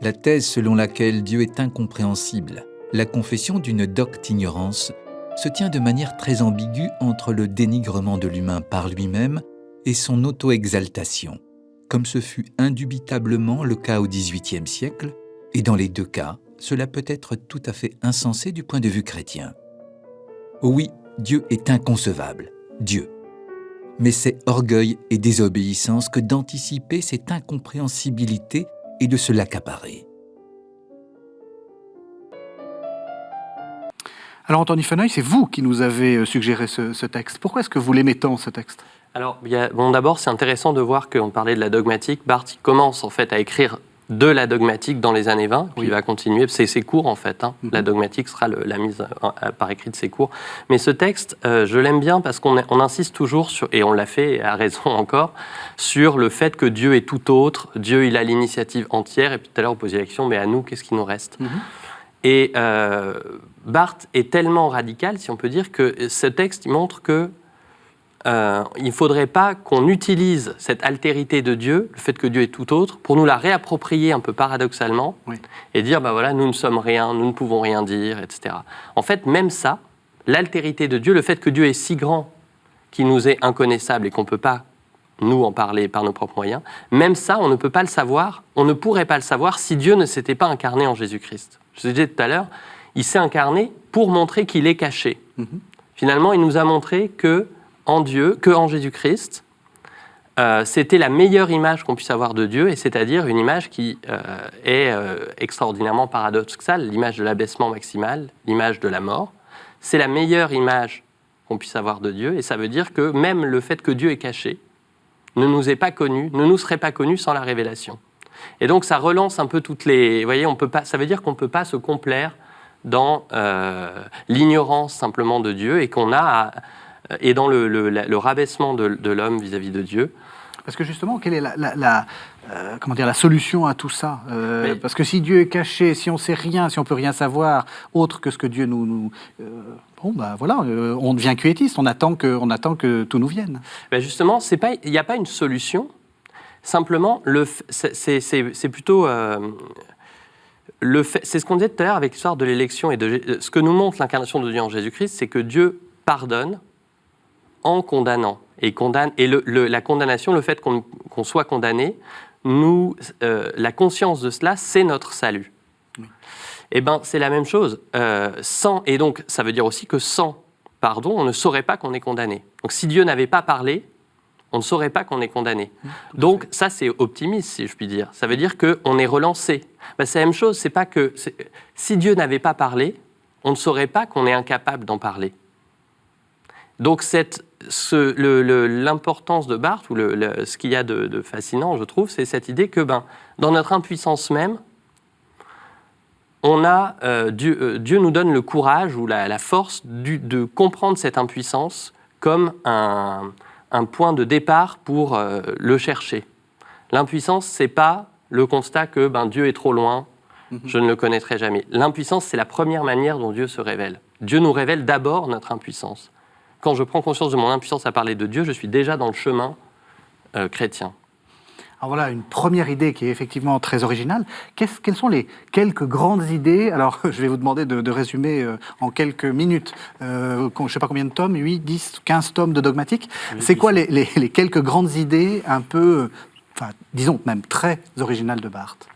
La thèse selon laquelle Dieu est incompréhensible, la confession d'une docte ignorance, se tient de manière très ambiguë entre le dénigrement de l'humain par lui-même et son auto-exaltation, comme ce fut indubitablement le cas au XVIIIe siècle, et dans les deux cas, cela peut être tout à fait insensé du point de vue chrétien. Oui, Dieu est inconcevable, Dieu. Mais c'est orgueil et désobéissance que d'anticiper cette incompréhensibilité et de se l'accaparer. Alors Anthony Feneuil, c'est vous qui nous avez suggéré ce texte. Pourquoi est-ce que vous l'aimez tant, ce texte ? Alors, d'abord, c'est intéressant de voir qu'on parlait de la dogmatique. Barth commence en fait à écrire de la dogmatique dans les années 20, puis il va continuer, c'est ses cours en fait, La dogmatique sera la mise par écrit de ses cours. Mais ce texte, je l'aime bien parce qu'on insiste toujours, et on l'a fait à raison encore, sur le fait que Dieu est tout autre, Dieu il a l'initiative entière, et puis tout à l'heure vous posiez la question, mais à nous, qu'est-ce qui nous reste ? Et Barth est tellement radical, si on peut dire, que ce texte il montre que il ne faudrait pas qu'on utilise cette altérité de Dieu, le fait que Dieu est tout autre, pour nous la réapproprier un peu paradoxalement et dire, voilà, nous ne sommes rien, nous ne pouvons rien dire, etc. En fait, même ça, l'altérité de Dieu, le fait que Dieu est si grand qu'il nous est inconnaissable et qu'on ne peut pas, nous, en parler par nos propres moyens, même ça, on ne peut pas le savoir, on ne pourrait pas le savoir si Dieu ne s'était pas incarné en Jésus-Christ. Je disais tout à l'heure, il s'est incarné pour montrer qu'il est caché. Finalement, il nous a montré que en Dieu, qu'en Jésus-Christ, c'était la meilleure image qu'on puisse avoir de Dieu, et c'est-à-dire une image qui est extraordinairement paradoxale, l'image de l'abaissement maximal, l'image de la mort. C'est la meilleure image qu'on puisse avoir de Dieu, et ça veut dire que même le fait que Dieu est caché ne nous est pas connu, ne nous serait pas connu sans la révélation. Et donc ça relance un peu toutes les... Vous voyez, ça veut dire qu'on ne peut pas se complaire dans l'ignorance simplement de Dieu, et qu'on a... et dans le rabaissement de l'homme vis-à-vis de Dieu. Parce que justement, quelle est la solution à tout ça Parce que si Dieu est caché, si on ne sait rien, si on ne peut rien savoir, autre que ce que Dieu nous... on devient quiétiste, on attend que tout nous vienne. Justement, il n'y a pas une solution, simplement, c'est plutôt... c'est ce qu'on disait tout à l'heure avec l'histoire de l'élection, et ce que nous montre l'incarnation de Dieu en Jésus-Christ, c'est que Dieu pardonne en condamnant. Et la condamnation, le fait qu'on soit condamné, la conscience de cela, c'est notre salut. Oui. Eh bien, c'est la même chose. Et donc, ça veut dire aussi que sans pardon, on ne saurait pas qu'on est condamné. Donc, si Dieu n'avait pas parlé, on ne saurait pas qu'on est condamné. Donc, ça, c'est optimiste, si je puis dire. Ça veut dire qu'on est relancé. C'est la même chose, c'est pas que... Si Dieu n'avait pas parlé, on ne saurait pas qu'on est incapable d'en parler. Donc, l'importance de Barthes, ou ce qu'il y a de fascinant, je trouve, c'est cette idée que dans notre impuissance même, Dieu nous donne le courage ou la force de comprendre cette impuissance comme un point de départ pour le chercher. L'impuissance, c'est pas le constat que Dieu est trop loin, je ne le connaîtrai jamais. L'impuissance, c'est la première manière dont Dieu se révèle. Dieu nous révèle d'abord notre impuissance. Quand je prends conscience de mon impuissance à parler de Dieu, je suis déjà dans le chemin chrétien. Alors voilà une première idée qui est effectivement très originale. Quelles sont les quelques grandes idées? Alors je vais vous demander de résumer en quelques minutes, je ne sais pas combien de tomes, 8, 10, 15 tomes de dogmatique. Oui, c'est quoi les quelques grandes idées un peu, disons même très originales de Barthes?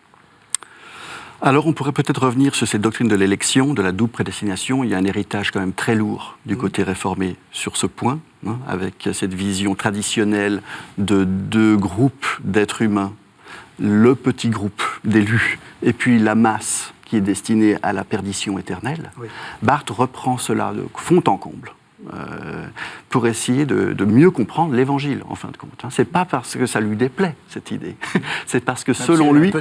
Alors, on pourrait peut-être revenir sur cette doctrine de l'élection, de la double prédestination. Il y a un héritage quand même très lourd du côté réformé sur ce point, avec cette vision traditionnelle de deux groupes d'êtres humains. Le petit groupe d'élus et puis la masse qui est destinée à la perdition éternelle. Oui. Barthes reprend cela de fond en comble. Pour essayer de mieux comprendre l'Évangile, en fin de compte. C'est pas parce que ça lui déplaît, cette idée. C'est parce que, selon lui...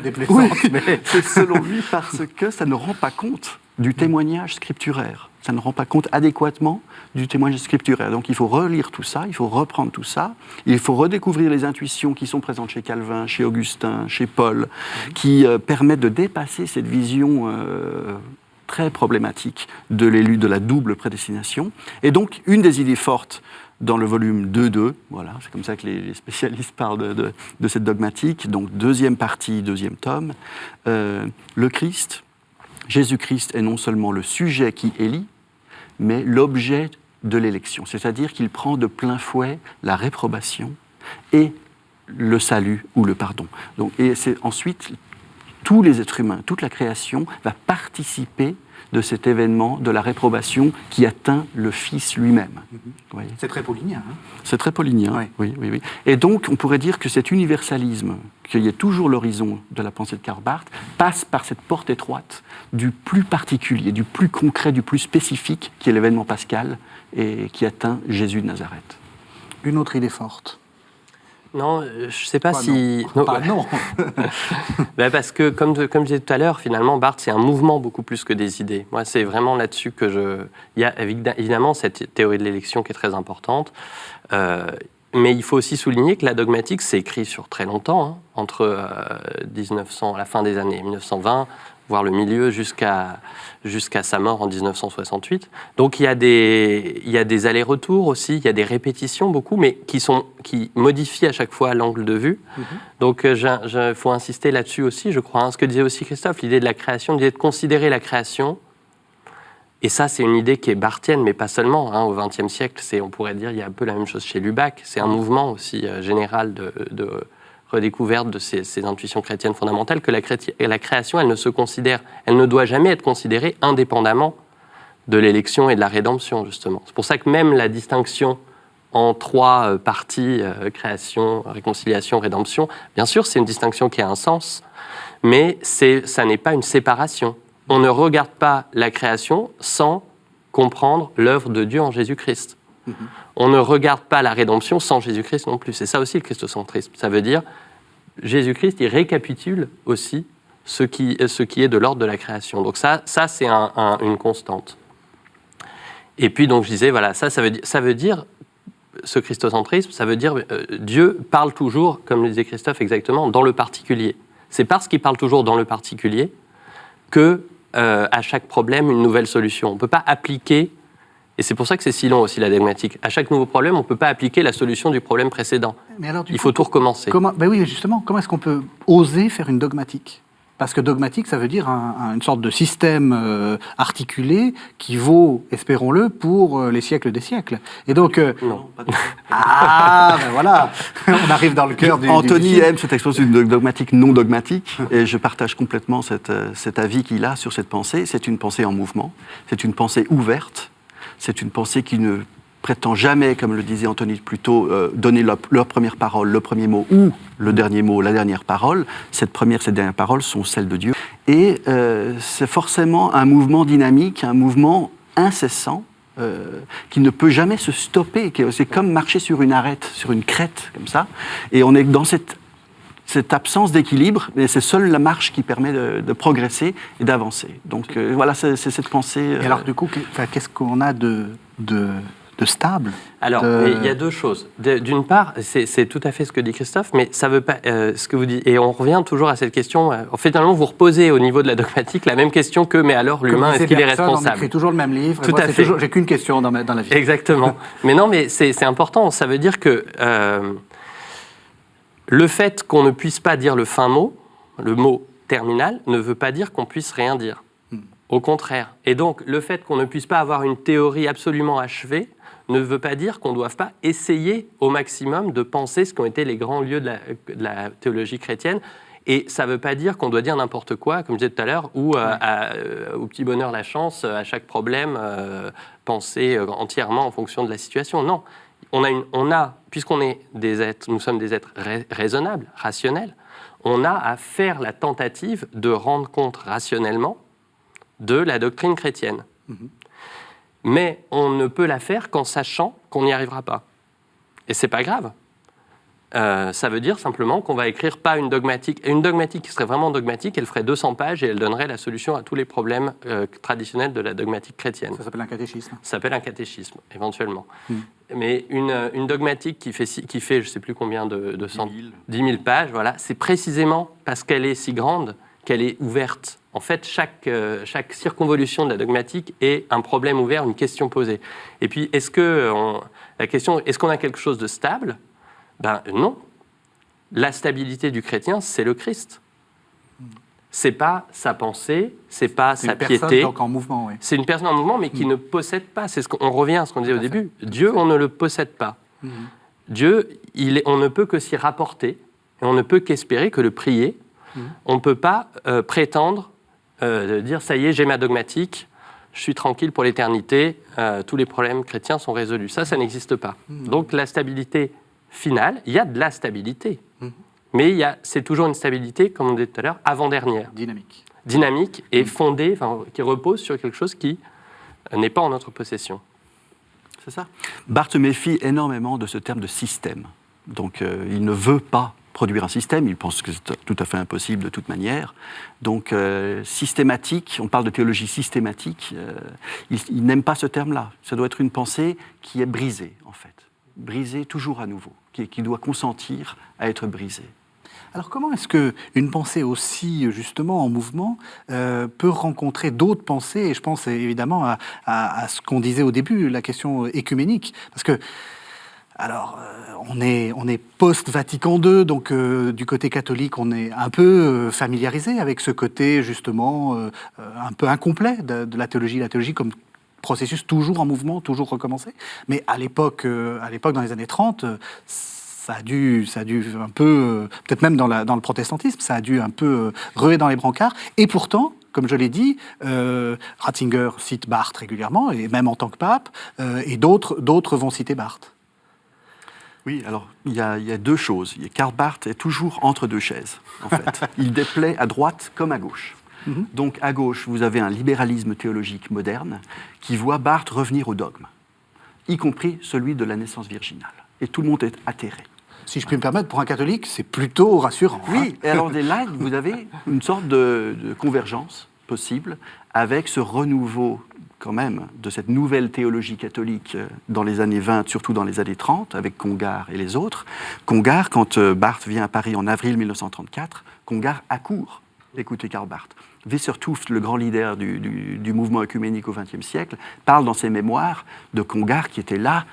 C'est selon lui parce que ça ne rend pas compte du témoignage scripturaire. Ça ne rend pas compte adéquatement du témoignage scripturaire. Donc il faut relire tout ça, il faut reprendre tout ça, il faut redécouvrir les intuitions qui sont présentes chez Calvin, chez Augustin, chez Paul, qui permettent de dépasser cette vision... très problématique de l'élu de la double prédestination. Et donc, une des idées fortes dans le volume 2.2, voilà, c'est comme ça que les spécialistes parlent de cette dogmatique, donc deuxième partie, deuxième tome, le Christ, Jésus-Christ est non seulement le sujet qui élit, mais l'objet de l'élection, c'est-à-dire qu'il prend de plein fouet la réprobation et le salut ou le pardon. Donc, et c'est ensuite... tous les êtres humains, toute la création va participer de cet événement de la réprobation qui atteint le Fils lui-même. C'est très paulinien. C'est très paulinien, oui. Et donc, on pourrait dire que cet universalisme, qui est toujours l'horizon de la pensée de Karl Barth, passe par cette porte étroite du plus particulier, du plus concret, du plus spécifique, qui est l'événement pascal et qui atteint Jésus de Nazareth. Une autre idée forte. Non, je ne sais pas si... Non. Parce que, comme je disais tout à l'heure, finalement, Barthes, c'est un mouvement beaucoup plus que des idées. Moi, c'est vraiment là-dessus que il y a évidemment cette théorie de l'élection qui est très importante, mais il faut aussi souligner que la dogmatique s'est écrit sur très longtemps, entre 1900, à la fin des années 1920, voire le milieu, jusqu'à sa mort en 1968. Donc il y a des allers-retours aussi, il y a des répétitions beaucoup, mais qui modifient à chaque fois l'angle de vue. Donc il faut insister là-dessus aussi, je crois. Ce que disait aussi Christophe, l'idée de la création, l'idée de considérer la création. Et ça, c'est une idée qui est barthienne, mais pas seulement. Au XXe siècle, on pourrait dire, il y a un peu la même chose chez Lubac. C'est un mouvement aussi général de redécouverte de ces intuitions chrétiennes fondamentales, que la création, elle ne doit jamais être considérée indépendamment de l'élection et de la rédemption, justement. C'est pour ça que même la distinction en trois parties, création, réconciliation, rédemption, bien sûr, c'est une distinction qui a un sens, mais ça n'est pas une séparation. On ne regarde pas la création sans comprendre l'œuvre de Dieu en Jésus-Christ. On ne regarde pas la rédemption sans Jésus-Christ non plus. C'est ça aussi le christocentrisme. Ça veut dire Jésus-Christ, il récapitule aussi ce qui est de l'ordre de la création. Donc ça c'est une constante. Et puis donc je disais, voilà, ça veut dire ce christocentrisme, ça veut dire Dieu parle toujours, comme le disait Christophe exactement, dans le particulier. C'est parce qu'il parle toujours dans le particulier que à chaque problème une nouvelle solution. On ne peut pas appliquer. Et c'est pour ça que c'est si long aussi, la dogmatique. À chaque nouveau problème, on ne peut pas appliquer la solution du problème précédent. Mais alors, il faut tout recommencer. Oui, justement, comment est-ce qu'on peut oser faire une dogmatique ? Parce que dogmatique, ça veut dire une sorte de système articulé qui vaut, espérons-le, pour les siècles des siècles. Et donc... Non, pas du tout. Voilà, on arrive dans le cœur du... Anthony aime cette expression de dogmatique non dogmatique, et je partage complètement cet avis qu'il a sur cette pensée. C'est une pensée en mouvement, c'est une pensée ouverte, c'est une pensée qui ne prétend jamais, comme le disait Anthony plus tôt, donner leur première parole, le premier mot ou le dernier mot, la dernière parole. Cette dernière parole sont celles de Dieu. Et c'est forcément un mouvement dynamique, un mouvement incessant, qui ne peut jamais se stopper. C'est comme marcher sur une arête, sur une crête, comme ça. Et on est dans cette absence d'équilibre, et c'est seule la marche qui permet de progresser et d'avancer. Donc voilà, c'est cette pensée. Et alors du coup, qu'est-ce qu'on a de stable? Alors, il y a deux choses. D'une part, c'est tout à fait ce que dit Christophe, mais ça veut pas ce que vous dites. Et on revient toujours à cette question. En fait, finalement, vous reposez au niveau de la dogmatique la même question que mais alors l'humain, est-ce qu'il est responsable? On écrit toujours le même livre. Tout à fait. J'ai qu'une question dans la vie. Exactement. Mais non, mais c'est important. Ça veut dire que le fait qu'on ne puisse pas dire le fin mot, le mot terminal, ne veut pas dire qu'on puisse rien dire. Au contraire. Et donc, le fait qu'on ne puisse pas avoir une théorie absolument achevée ne veut pas dire qu'on ne doive pas essayer au maximum de penser ce qu'ont été les grands lieux de la théologie chrétienne. Et ça ne veut pas dire qu'on doit dire n'importe quoi, comme je disais tout à l'heure, ou au petit bonheur la chance, à chaque problème, penser entièrement en fonction de la situation. Non. Puisqu'on est des êtres, nous sommes des êtres raisonnables, rationnels, on a à faire la tentative de rendre compte rationnellement de la doctrine chrétienne. Mais on ne peut la faire qu'en sachant qu'on n'y arrivera pas. Et c'est pas grave. Ça veut dire simplement qu'on va écrire pas une dogmatique. Une dogmatique qui serait vraiment dogmatique, elle ferait 200 pages et elle donnerait la solution à tous les problèmes traditionnels de la dogmatique chrétienne. Ça s'appelle un catéchisme. Ça s'appelle un catéchisme, éventuellement. Mais une dogmatique qui fait je ne sais plus combien de 10 000 pages, voilà, c'est précisément parce qu'elle est si grande qu'elle est ouverte. En fait, chaque circonvolution de la dogmatique est un problème ouvert, une question posée. Et puis, est-ce qu'on a quelque chose de stable? Ben non. La stabilité du chrétien, c'est le Christ. C'est pas sa pensée, c'est pas sa piété. C'est une personne donc en mouvement, oui. C'est une personne en mouvement, mais qui ne possède pas. On revient à ce qu'on disait au début. Dieu, on ne le possède pas. Dieu, on ne peut que s'y rapporter, et on ne peut qu'espérer que le prier. On ne peut pas prétendre de dire « ça y est, j'ai ma dogmatique, je suis tranquille pour l'éternité, tous les problèmes chrétiens sont résolus ». Ça n'existe pas. Donc la stabilité finale, il y a de la stabilité, mais c'est toujours une stabilité, comme on disait tout à l'heure, avant-dernière. Dynamique et fondée, qui repose sur quelque chose qui n'est pas en notre possession. C'est ça. Barth se méfie énormément de ce terme de système. Donc il ne veut pas produire un système, il pense que c'est tout à fait impossible de toute manière. Donc systématique, on parle de théologie systématique, il n'aime pas ce terme-là. Ça doit être une pensée qui est brisée, en fait. Brisée toujours à nouveau, qui doit consentir à être brisée. Alors comment est-ce qu'une pensée aussi justement en mouvement peut rencontrer d'autres pensées? Et je pense évidemment à ce qu'on disait au début, la question écuménique. Parce que alors, on est post-Vatican II, donc du côté catholique, on est un peu familiarisé avec ce côté, justement, un peu incomplet de la théologie. La théologie comme processus toujours en mouvement, toujours recommencé. Mais à l'époque, dans les années 30, ça a dû un peu, peut-être même dans le protestantisme, ça a dû un peu ruer dans les brancards. Et pourtant, comme je l'ai dit, Ratzinger cite Barth régulièrement, et même en tant que pape, et d'autres vont citer Barth. Oui, alors il y a deux choses. Karl Barth est toujours entre deux chaises, en fait. Il déplaît à droite comme à gauche. Donc à gauche, vous avez un libéralisme théologique moderne qui voit Barth revenir au dogme, y compris celui de la naissance virginale. Et tout le monde est atterré. Si je puis me permettre, pour un catholique, c'est plutôt rassurant. Oui, et alors là, vous avez une sorte de convergence possible avec ce renouveau quand même de cette nouvelle théologie catholique dans les années 20, surtout dans les années 30, avec Congar et les autres. Congar, quand Barth vient à Paris en avril 1934, Congar accourt d'écouter Karl Barth. Weisser-Tuft, le grand leader du mouvement œcuménique au XXe siècle, parle dans ses mémoires de Congar qui était là,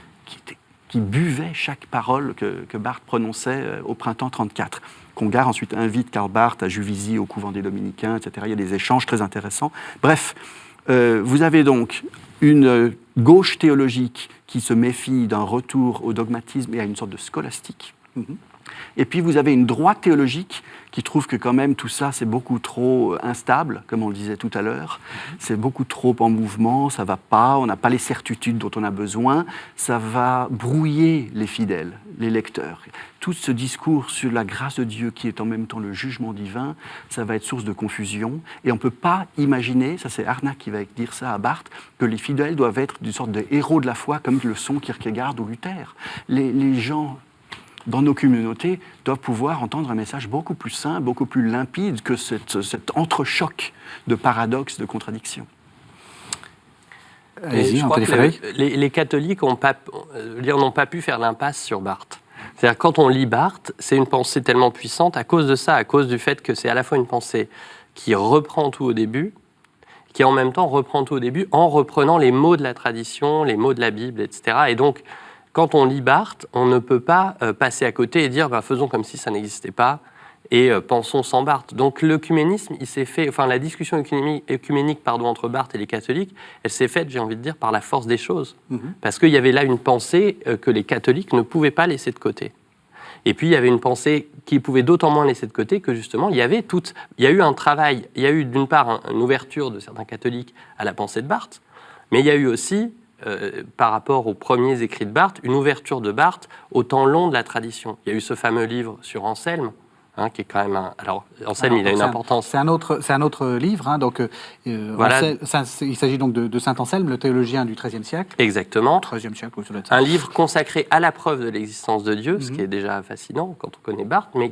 qui buvait chaque parole que Barth prononçait au printemps 1934. Congar ensuite invite Karl Barth à Juvisy, au couvent des Dominicains, etc. Il y a des échanges très intéressants. Bref, vous avez donc une gauche théologique qui se méfie d'un retour au dogmatisme et à une sorte de scolastique. Et puis vous avez une droite théologique qui trouve que quand même tout ça c'est beaucoup trop instable, comme on le disait tout à l'heure, c'est beaucoup trop en mouvement, ça va pas, on n'a pas les certitudes dont on a besoin, ça va brouiller les fidèles, les lecteurs. Tout ce discours sur la grâce de Dieu qui est en même temps le jugement divin, ça va être source de confusion et on ne peut pas imaginer, ça c'est Harnack qui va dire ça à Barth, que les fidèles doivent être une sorte de héros de la foi comme le sont Kierkegaard ou Luther. Les gens dans nos communautés, doivent pouvoir entendre un message beaucoup plus simple, beaucoup plus limpide que cet entrechoc de paradoxes, de contradictions. Allez-y, je crois que les catholiques n'ont pas pu faire l'impasse sur Barth. C'est-à-dire quand on lit Barth, c'est une pensée tellement puissante à cause de ça, à cause du fait que c'est à la fois une pensée qui reprend tout au début, qui en même temps reprend tout au début en reprenant les mots de la tradition, les mots de la Bible, etc. Et donc, quand on lit Barth, on ne peut pas passer à côté et dire faisons comme si ça n'existait pas et pensons sans Barth. Donc l'œcuménisme, il s'est fait, la discussion œcuménique entre Barth et les catholiques, elle s'est faite, j'ai envie de dire, par la force des choses. Parce qu'il y avait là une pensée que les catholiques ne pouvaient pas laisser de côté. Et puis il y avait une pensée qu'ils pouvaient d'autant moins laisser de côté que justement, il y a eu un travail, il y a eu d'une part une ouverture de certains catholiques à la pensée de Barth, mais il y a eu aussi par rapport aux premiers écrits de Barth, une ouverture de Barth au temps long de la tradition. Il y a eu ce fameux livre sur Anselme, qui est quand même Anselme, il a une importance. C'est un autre livre, donc voilà. Il s'agit donc de saint Anselme, le théologien du XIIIe siècle. Exactement. XIIIe siècle, oui, un livre consacré à la preuve de l'existence de Dieu, ce qui est déjà fascinant quand on connaît Barth, mais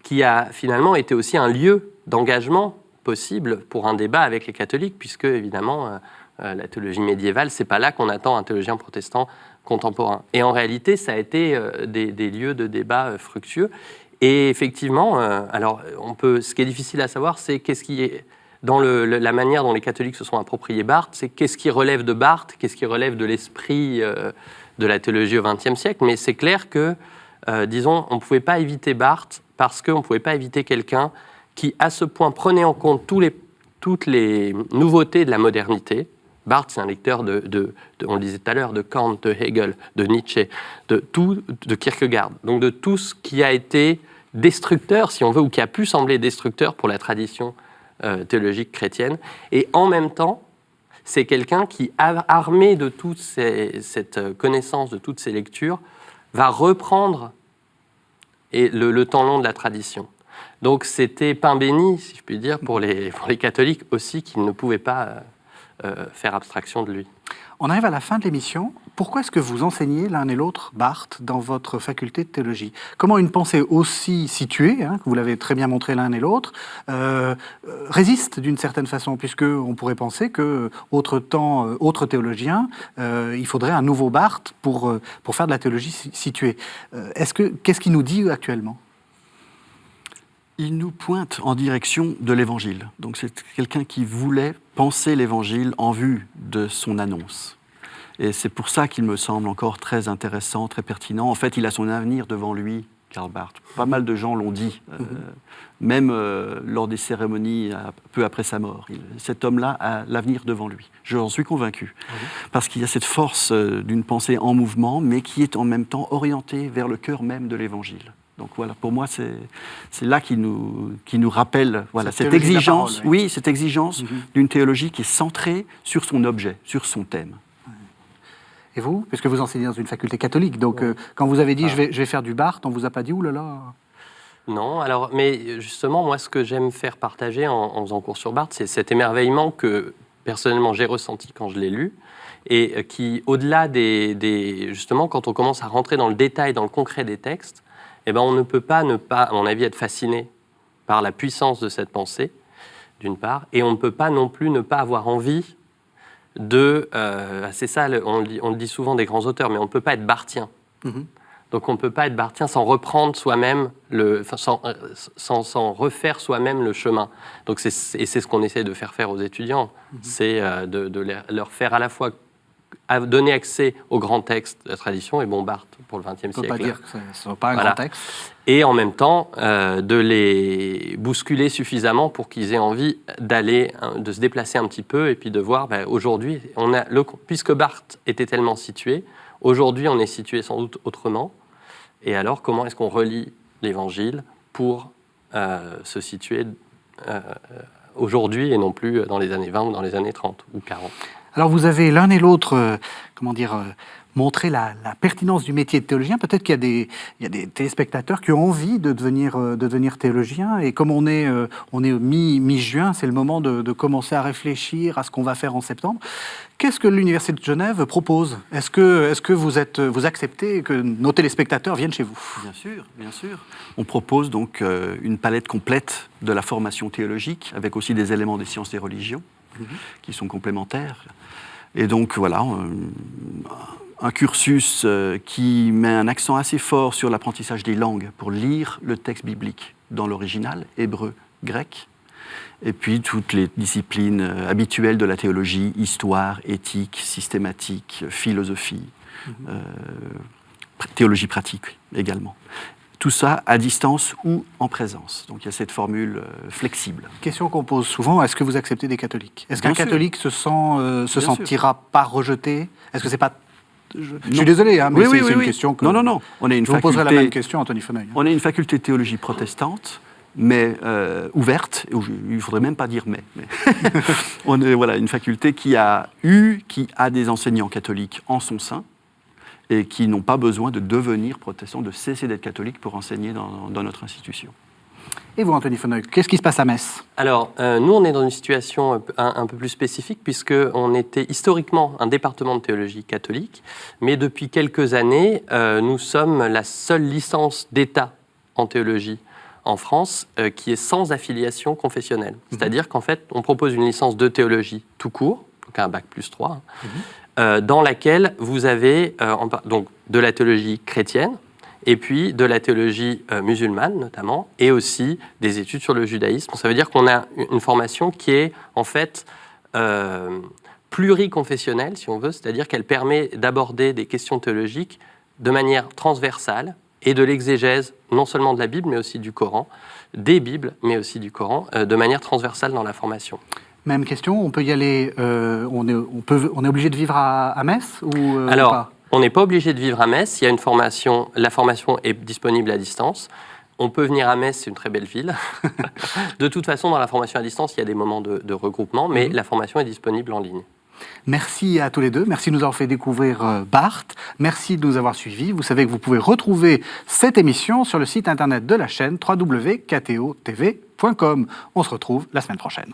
qui a finalement été aussi un lieu d'engagement possible pour un débat avec les catholiques, puisque évidemment la théologie médiévale, c'est pas là qu'on attend un théologien protestant contemporain. Et en réalité, ça a été des lieux de débat fructueux. Et effectivement, ce qui est difficile à savoir, c'est qu'est-ce qui est dans la manière dont les catholiques se sont appropriés Barth, c'est qu'est-ce qui relève de Barth, qu'est-ce qui relève de l'esprit de la théologie au XXe siècle. Mais c'est clair que, disons, on ne pouvait pas éviter Barth parce qu'on ne pouvait pas éviter quelqu'un qui, à ce point, prenait en compte toutes les nouveautés de la modernité. Barth, c'est un lecteur on le disait tout à l'heure, de Kant, de Hegel, de Nietzsche, de Kierkegaard. Donc de tout ce qui a été destructeur, si on veut, ou qui a pu sembler destructeur pour la tradition théologique chrétienne. Et en même temps, c'est quelqu'un qui, armé de toute cette connaissance, de toutes ces lectures, va reprendre le temps long de la tradition. Donc c'était pain béni, si je puis dire, pour les catholiques aussi, qui ne pouvaient pas faire abstraction de lui. On arrive à la fin de l'émission. Pourquoi est-ce que vous enseignez l'un et l'autre Barth dans votre faculté de théologie ? Comment une pensée aussi située, que vous l'avez très bien montré l'un et l'autre, résiste d'une certaine façon, puisqu'on pourrait penser qu'autre théologien, il faudrait un nouveau Barth pour faire de la théologie située. Qu'est-ce qu'il nous dit actuellement ? Il nous pointe en direction de l'Évangile. Donc c'est quelqu'un qui voulait penser l'Évangile en vue de son annonce. Et c'est pour ça qu'il me semble encore très intéressant, très pertinent. En fait, il a son avenir devant lui, Karl Barth. Pas mal de gens l'ont dit, même lors des cérémonies peu après sa mort. Cet homme-là a l'avenir devant lui. J'en suis convaincu. Parce qu'il y a cette force d'une pensée en mouvement, mais qui est en même temps orientée vers le cœur même de l'Évangile. Donc voilà, pour moi, c'est là qu'il nous rappelle cette exigence, cette exigence d'une théologie qui est centrée sur son objet, sur son thème. Et vous, puisque vous enseignez dans une faculté catholique, donc quand vous avez dit je vais faire du Barth, on vous a pas dit oulala. Non, mais justement, moi, ce que j'aime faire partager en faisant cours sur Barth, c'est cet émerveillement que personnellement j'ai ressenti quand je l'ai lu, et qui, au-delà justement, quand on commence à rentrer dans le détail, dans le concret des textes, on ne peut pas ne pas, à mon avis, être fasciné par la puissance de cette pensée, d'une part, et on ne peut pas non plus ne pas avoir envie c'est ça, on le dit souvent des grands auteurs, mais on ne peut pas être barthien. Donc on ne peut pas être barthien sans reprendre soi-même, sans refaire soi-même le chemin. Donc c'est ce qu'on essaie de faire aux étudiants, c'est de leur faire à la fois donner accès aux grands textes de la tradition, et Barth pour le XXe siècle. On ne peut pas dire que ce ne soit pas un grand texte. Et en même temps, de les bousculer suffisamment pour qu'ils aient envie de se déplacer un petit peu, et puis de voir, aujourd'hui, puisque Barth était tellement situé, aujourd'hui on est situé sans doute autrement, Et alors, comment est-ce qu'on relie l'Évangile pour se situer aujourd'hui et non plus dans les années 20 ou dans les années 30 ou 40. Alors vous avez l'un et l'autre, montré la pertinence du métier de théologien. Peut-être qu'il y a des téléspectateurs qui ont envie de devenir théologien. Et comme on est mi-juin, c'est le moment de commencer à réfléchir à ce qu'on va faire en septembre. Qu'est-ce que l'Université de Genève propose ? Est-ce que vous acceptez que nos téléspectateurs viennent chez vous ? Bien sûr, bien sûr. On propose donc une palette complète de la formation théologique, avec aussi des éléments des sciences des religions, qui sont complémentaires. Et donc voilà, un cursus qui met un accent assez fort sur l'apprentissage des langues pour lire le texte biblique dans l'original, hébreu, grec, et puis toutes les disciplines habituelles de la théologie, histoire, éthique, systématique, philosophie, théologie pratique également. Tout ça à distance ou en présence. Donc il y a cette formule flexible. Question qu'on pose souvent, est-ce que vous acceptez des catholiques ? Est-ce qu'un Bien sûr. catholique se sentira pas rejeté ? Est-ce que c'est pas... Je Non. suis désolé, hein, mais Oui, c'est une oui. question que... Non. On est une Je vous poserai la faculté- même question, Anthony Feneuil. On est une faculté de théologie protestante, mais ouverte. Il ne faudrait même pas dire mais. On est une faculté qui a des enseignants catholiques en son sein et qui n'ont pas besoin de devenir protestants, de cesser d'être catholiques pour enseigner dans notre institution. Et vous, Anthony Feneuil, qu'est-ce qui se passe à Metz ? Alors, nous, on est dans une situation un peu plus spécifique, puisqu'on était historiquement un département de théologie catholique, mais depuis quelques années, nous sommes la seule licence d'État en théologie en France qui est sans affiliation confessionnelle. C'est-à-dire qu'en fait, on propose une licence de théologie tout court, donc un bac+3, dans laquelle vous avez donc de la théologie chrétienne, et puis de la théologie musulmane notamment, et aussi des études sur le judaïsme. Ça veut dire qu'on a une formation qui est en fait pluriconfessionnelle, si on veut, c'est-à-dire qu'elle permet d'aborder des questions théologiques de manière transversale et de l'exégèse, non seulement de la Bible, mais aussi du Coran, des Bibles, mais aussi du Coran, de manière transversale dans la formation. Même question, on peut y aller, on est obligé de vivre à Metz ou Alors, pas ? On n'est pas obligé de vivre à Metz. Il y a une formation, la formation est disponible à distance. On peut venir à Metz, c'est une très belle ville. De toute façon, dans la formation à distance, il y a des moments de regroupement, mais la formation est disponible en ligne. Merci à tous les deux. Merci de nous avoir fait découvrir Barth. Merci de nous avoir suivis. Vous savez que vous pouvez retrouver cette émission sur le site internet de la chaîne www.ktotv.com. On se retrouve la semaine prochaine.